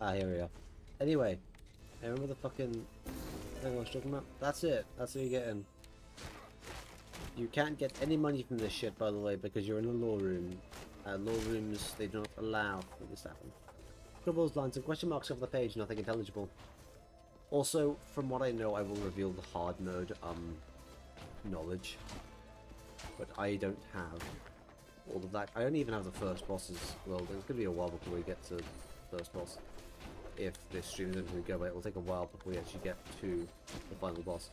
Ah, here we are. Anyway, I remember the fucking thing I was talking about? That's it. That's what you're getting. You can't get any money from this shit, by the way, because you're in a law room. Law rooms, they do not allow for this to happen. Scribbles, lines, and question marks over the page, nothing intelligible. Also, from what I know, I will reveal the hard mode, knowledge. But I don't have all of that. I only even have the first boss as well. It's gonna be a while before we get to the first boss. If this stream isn't going to go away, it will take a while before we actually get to the final boss.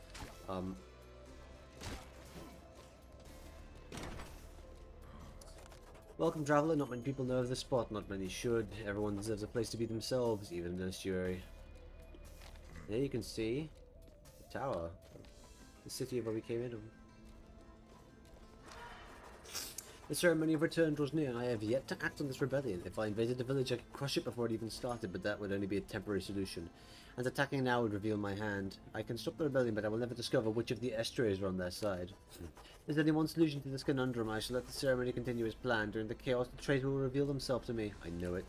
Welcome, traveller. Not many people know of this spot. Not many should. Everyone deserves a place to be themselves, even in an estuary. There you can see the tower, the city where we came in. The ceremony of return draws near, and I have yet to act on this rebellion. If I invaded the village, I could crush it before it even started, but that would only be a temporary solution. And attacking now would reveal my hand. I can stop the rebellion, but I will never discover which of the estuaries are on their side. There's only one solution to this conundrum. I shall let the ceremony continue as planned. During the chaos, the traitor will reveal himself to me. I know it.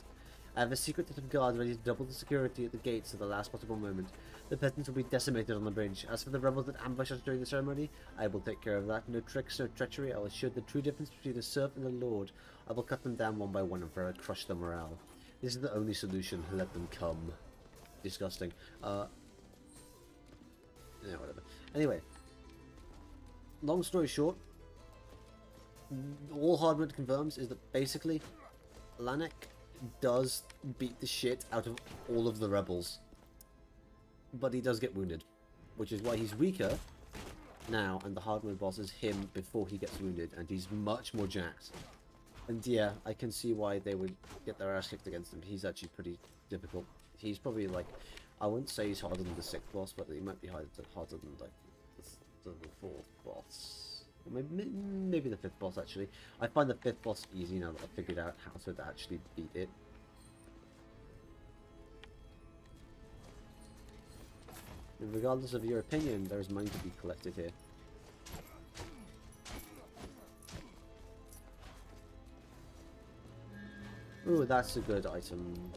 I have a secret set of guards ready to double the security at the gates at the last possible moment. The peasants will be decimated on the bridge. As for the rebels that ambush us during the ceremony, I will take care of that. No tricks, no treachery. I will show the true difference between a serf and a lord. I will cut them down one by one and forever crush their morale. This is the only solution. Let them come. Disgusting. Yeah, whatever. Anyway, long story short, all Hardwood confirms is that basically, Lanek does beat the shit out of all of the rebels, but he does get wounded. which is why he's weaker now, and the hard mode boss is him before he gets wounded, and he's much more jacked. And yeah, I can see why they would get their ass kicked against him. He's actually pretty difficult. He's probably like, I wouldn't say he's harder than the 6th boss, but he might be harder than like the 4th boss. Or maybe the 5th boss actually. I find the 5th boss easy now that I've figured out how to actually beat it. And regardless of your opinion, there is money to be collected here. Ooh, that's a good item.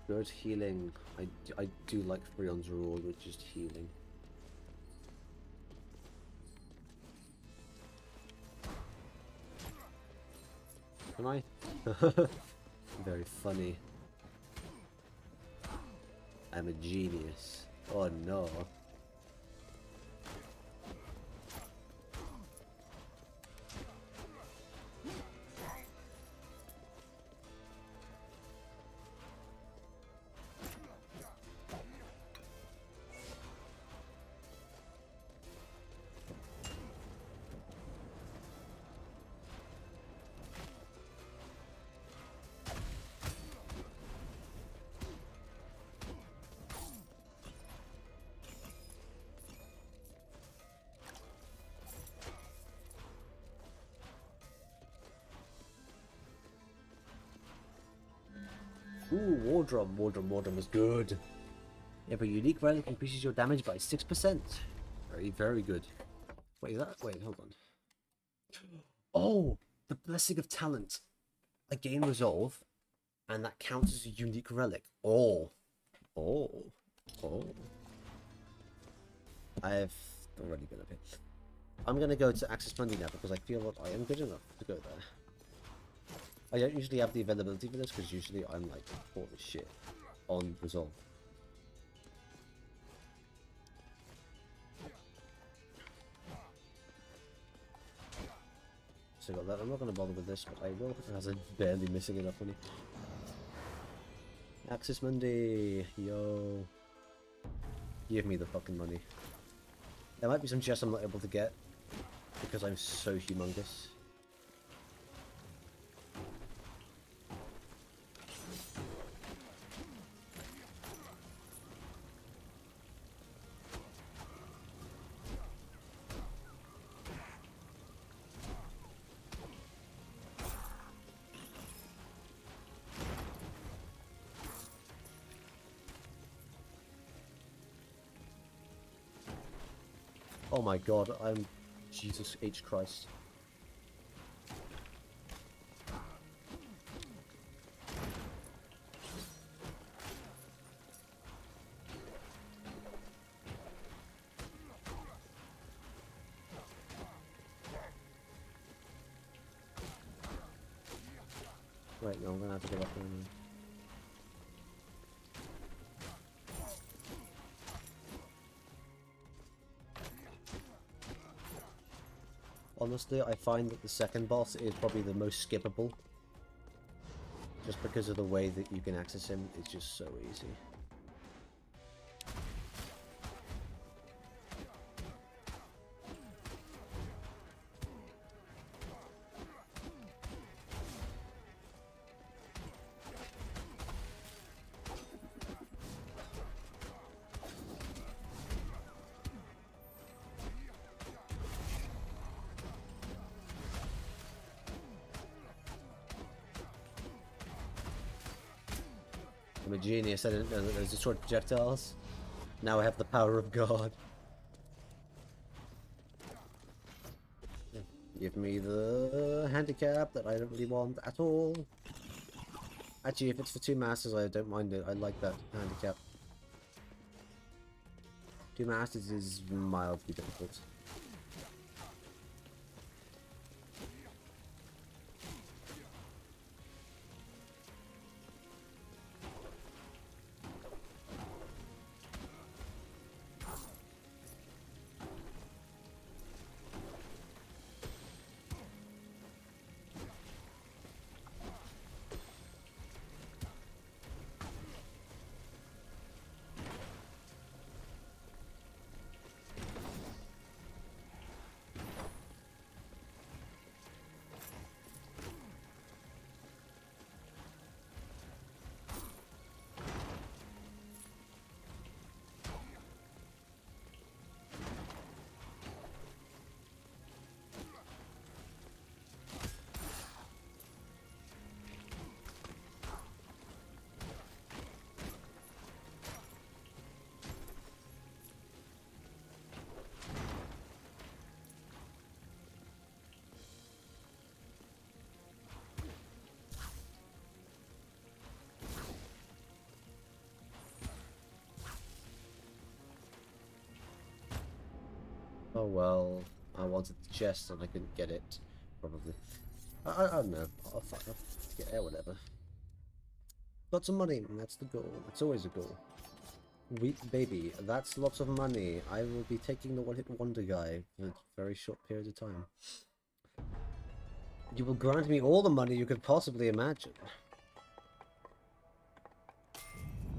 Good healing. I do like Freon's reward with just healing. Can I? Very funny. I'm a genius. Oh no. Ooh, War Drum. War Drum is good. Every unique relic increases your damage by 6%. Very, very good. Wait, is that? Wait, hold on. Oh, the Blessing of Talent. I gain Resolve, and that counts as a unique relic. Oh. I've already been up here. I'm going to go to Access Monday now because I feel that I am good enough to go there. I don't usually have the availability for this because usually I'm like, holy shit, on Resolve. So I got that. I'm not going to bother with this, but I will as I'm barely missing enough money. Access Monday, yo. Give me the fucking money. There might be some chests I'm not able to get because I'm so humongous. Oh my god, I'm Jesus H. Christ. Wait, no, I'm gonna have to go back in. Honestly, I find that the second boss is probably the most skippable. Just because of the way that you can access him, it's just so easy. I'm a genius, I didn't know that those are short projectiles. Now I have the power of God. Give me the handicap that I don't really want at all. Actually, if it's for 2 masters, I don't mind it. I like that handicap. 2 masters is mildly difficult. Oh well, I wanted the chest and I couldn't get it. Probably. I don't know. I'll get it, whatever. Got some money, and that's the goal. It's always a goal. Weep baby, that's lots of money. I will be taking the one-hit wonder guy for a very short period of time. You will grant me all the money you could possibly imagine.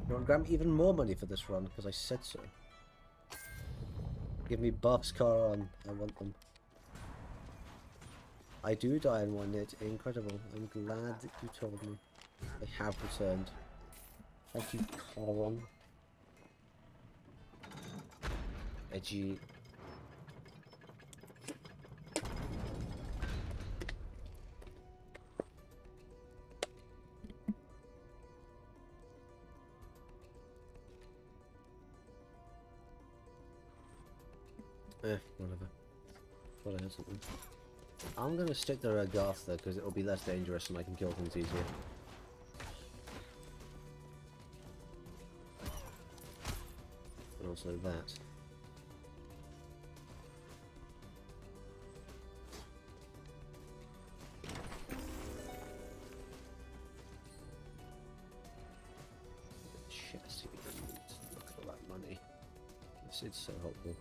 You will grant me even more money for this run, because I said so. Give me buffs, Karan. I want them. I do die in 1 hit. Incredible. I'm glad that you told me. I have returned. Thank you, Karan. Edgy. Whatever. Thought I had something. I'm gonna stick to Agatha because it'll be less dangerous and I can kill things easier. And also that. Chest, look at all that money. It's so helpful.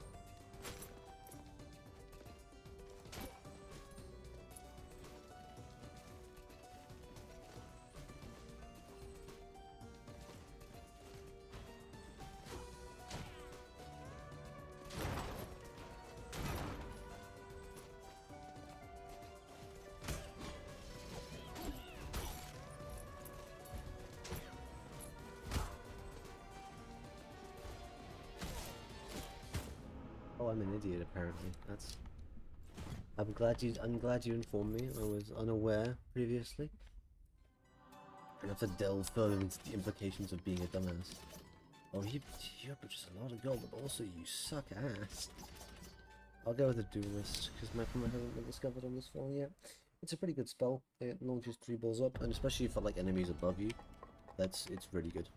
Oh, I'm an idiot apparently. That's. I'm glad you informed me. I was unaware previously. I have to delve further into the implications of being a dumbass. Oh, you purchased a lot of gold, but also you suck ass. I'll go with the duelist because my promo hasn't been discovered on this file yet. It's a pretty good spell. It launches 3 balls up, and especially for like enemies above you, it's really good.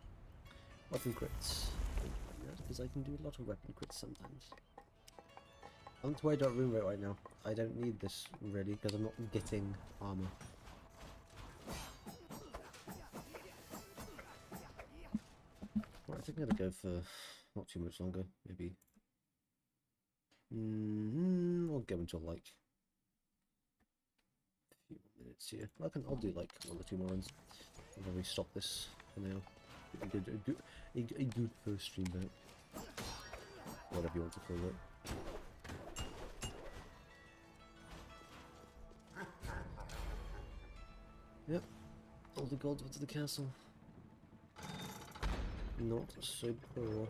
Weapon crits. Because I can do a lot of weapon crits sometimes. I'm not worried about room rate right now. I don't need this really because I'm not getting armor. Right, I think I'm gonna go for not too much longer. Maybe. I'll go until like a few more minutes here. I'll do like 1 or 2 more runs. I'll probably stop this for now. A good first stream back. Whatever you want to call it. Yep, all the gold went to the castle. Not so poor.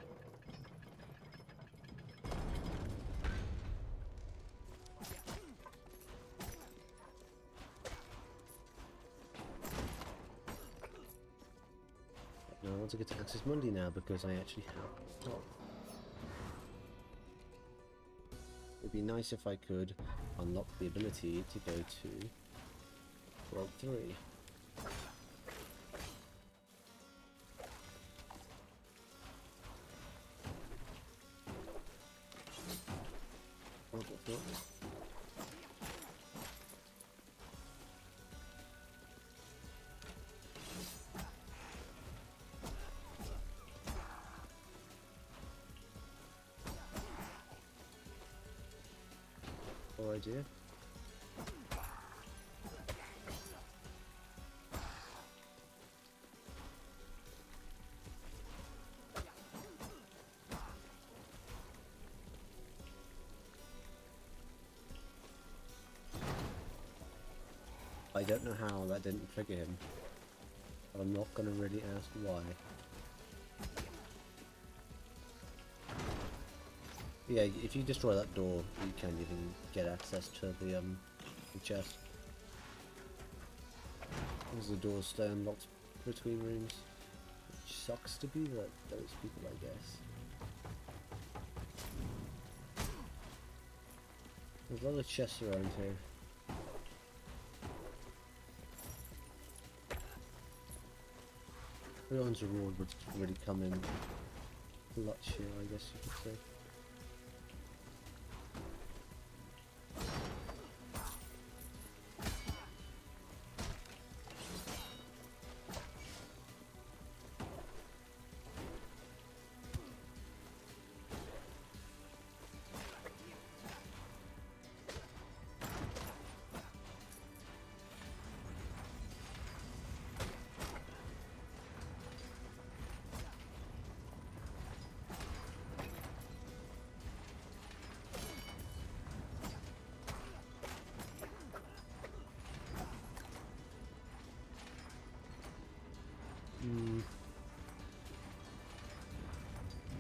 Now I want to get to Access Monday now because I actually have top. It'd be nice if I could unlock the ability to go to World 3. World 4. Poor idea. I don't know how that didn't trigger him, but I'm not going to really ask why. Yeah, if you destroy that door, you can't even get access to the chest. Because the doors stay unlocked between rooms. Which sucks to be like those people, I guess. There's a lot of chests around here. Everyone's reward would really come in clutch here, I guess you could say.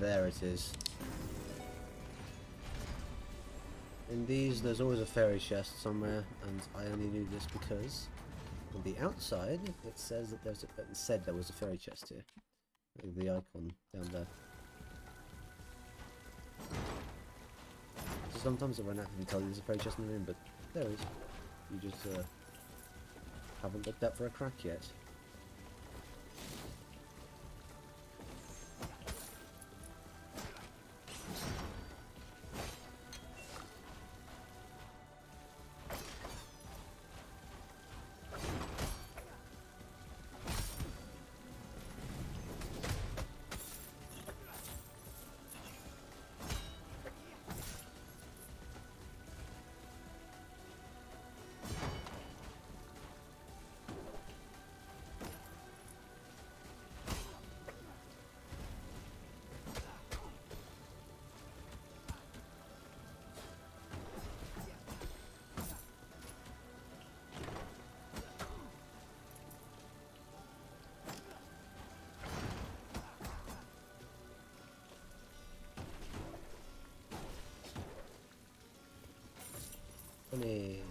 There it is. In these, there's always a fairy chest somewhere, and I only knew this because on the outside it says that it said there was a fairy chest here. The icon down there. So sometimes it won't actually tell you there's a fairy chest in the room, but there is. You just haven't looked out for a crack yet. Funny.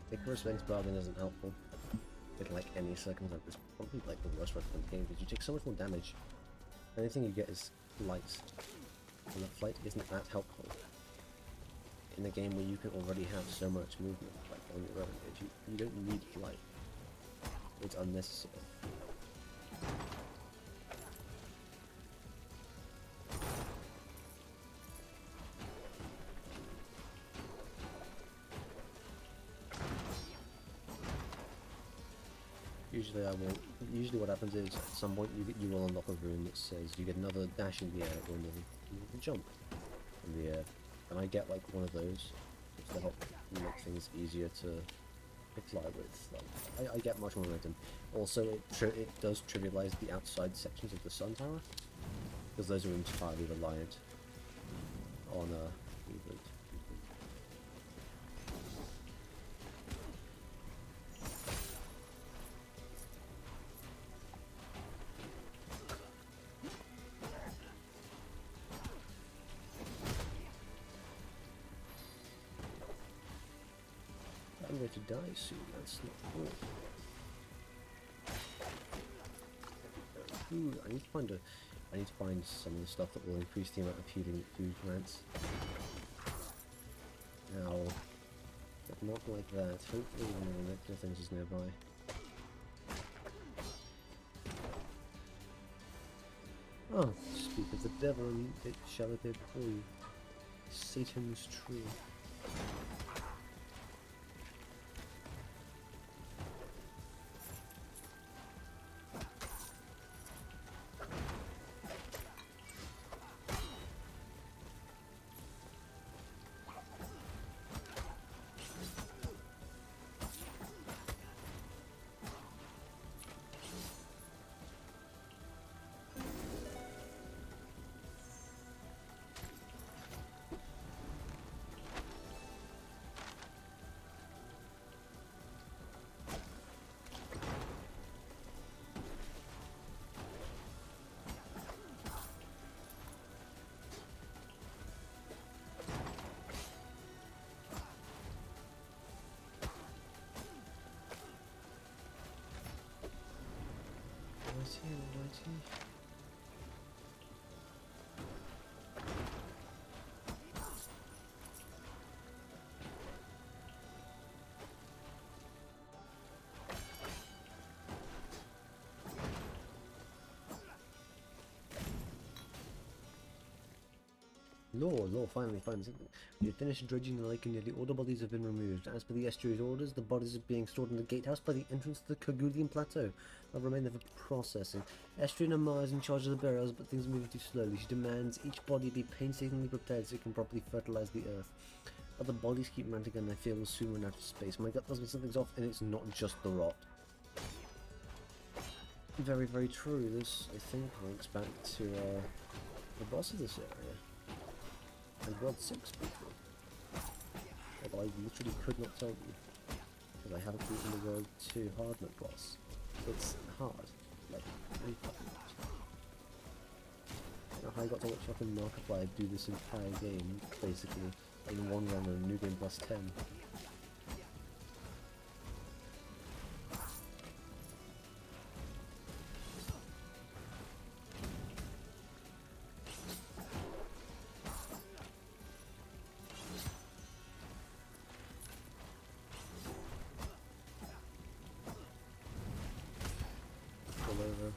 Icarus Wings bargain isn't helpful. In like any circumstance, it's probably like the worst weapon in the game because you take so much more damage. Anything you get is light, and the flight isn't that helpful in a game where you can already have so much movement. Like on your own, you don't need flight. It's unnecessary. Usually what happens is, at some point you will unlock a room that says you get another dash in the air or another jump in the air. And I get like one of those to help make things easier to fly with. Like, I get much more momentum. Also, it does trivialize the outside sections of the sun tower, because those are entirely reliant on movement. I'm going to die soon, that's not cool. Ooh, I need to find some of the stuff that will increase the amount of healing that food grants. Now, but not like that. Hopefully one of the nectar things is nearby. Oh, speak of the devil, and it shall appear before you. Satan's tree. Law, finally. We have finished dredging the lake and nearly all the bodies have been removed. As per the estuary's orders, the bodies are being stored in the gatehouse by the entrance to the Kerguelen Plateau. They'll remain there for processing. Estuary Namar is in charge of the burials, but things are moving too slowly. She demands each body be painstakingly prepared so it can properly fertilize the earth. Other bodies keep mounting and I feel will soon run out of space. My gut tells me something's off and it's not just the rot. Very, very true. This, I think, links back to the boss of this area. And World 6 people. Although I literally could not tell you. Because I haven't beaten the World 2 hard mode boss. It's hard. Like, really fucking hard. I got to watch fucking Markiplier do this entire game, basically, in one run on New Game Plus 10. All over.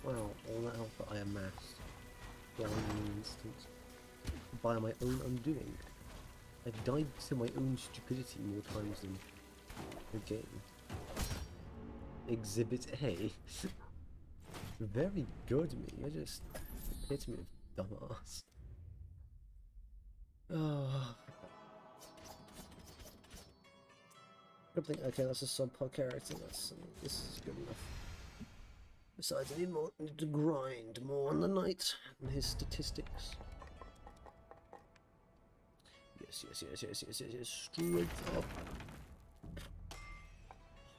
Wow, all that health that I amassed down in an instant by my own undoing. I've died to my own stupidity more times than the game. Exhibit A. Very good me, you're just epitome of dumbass. Oh. Good thing, okay, that's a subpar character, this is good enough. Besides, I need to grind more on the knight and his statistics. Yes, straight up.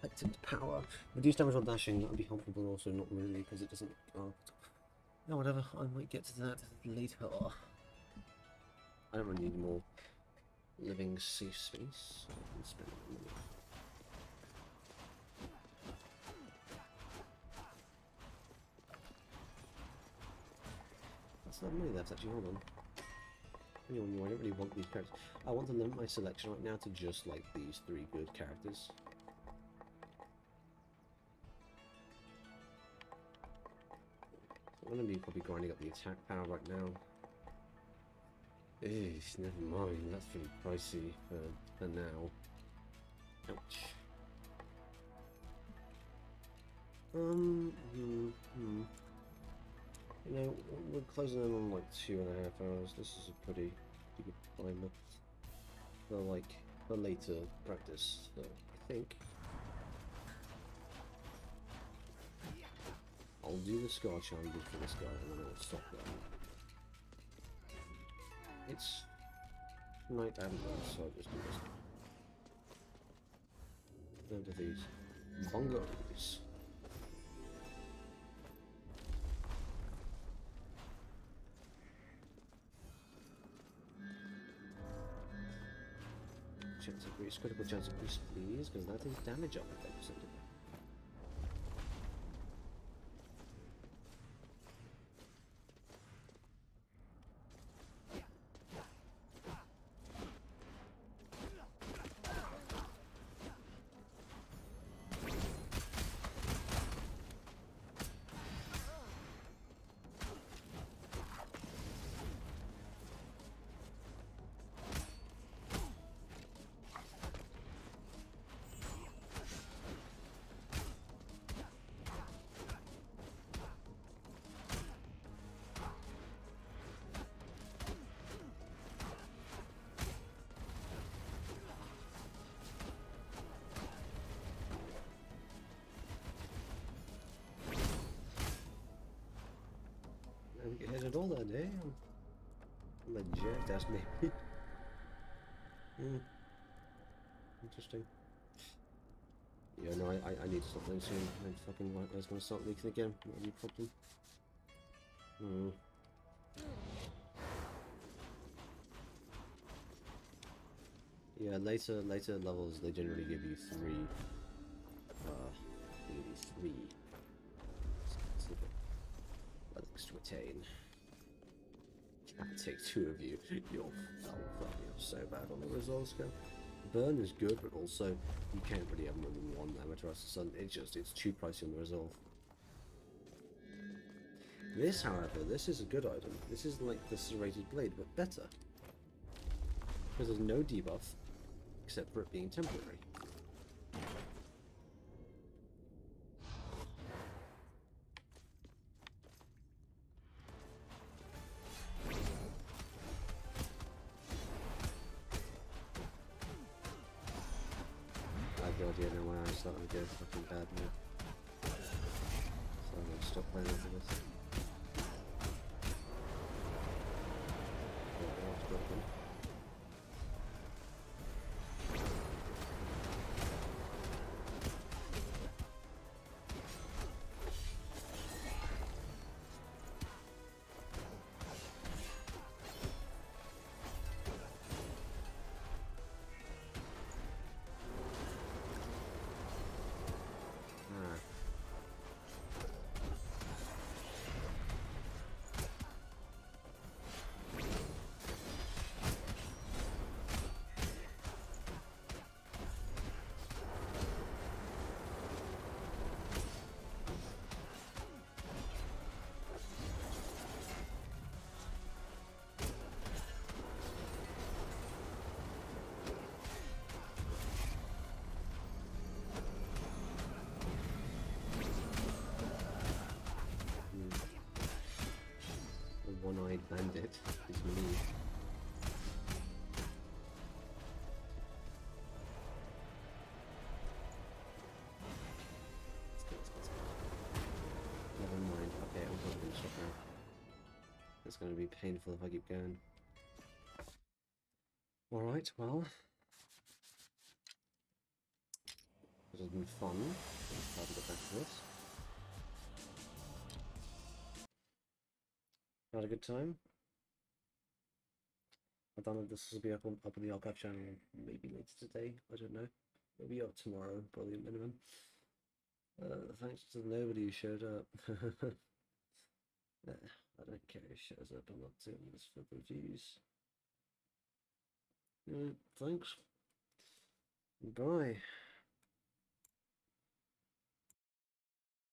Heightened power. Reduced damage while dashing, that would be helpful, but also not really, because it doesn't... Oh, no, whatever, I might get to that later. I don't really need more living safe space. So I can spend money. That's not money left, actually, hold on. Anyway, I don't really want these characters. I want to limit my selection right now to just, like, these 3 good characters. So I'm going to be probably grinding up the attack power right now. Eesh, never mind, that's pretty pricey for now. Ouch. You know, we're closing in on like 2.5 hours. This is a pretty good timer for like for later practice. So I think I'll do the Scar Charm for this guy, and then I'll stop there. It's night and so I'll just do this. Down to these bongos. Chance of grease, critical chance of grease, please, because that is damage up at 10%. I didn't get hit at all that day. I'm a jackass, maybe. Interesting. Yeah, no, I need to stop those soon. And fucking right, that's gonna start leaking again. Not any problem. Yeah, later levels they generally give you 3. They give you 3 relics to attain. That take 2 of you. You're so bad on the resolve skill. Burn is good, but also you can't really have more than 1 Amaterasu Sun. It's too pricey on the resolve. This, however, this is a good item. This is like the Serrated Blade, but better. Because there's no debuff, except for it being temporary. I have no idea now why I'm starting to go fucking bad now. So I'm gonna stop playing after this. One-eyed bandit is me. Never mind. Okay, I'm probably gonna stop now. It's gonna be painful if I keep going. Alright, well. This has been fun. I'm glad to get back to this. Had a good time. I don't know if this will be up on the archive channel maybe later today. I don't know. Maybe up tomorrow, probably minimum. Thanks to nobody who showed up. I don't care who shows up. I'm not doing this for the views. Thanks. Bye.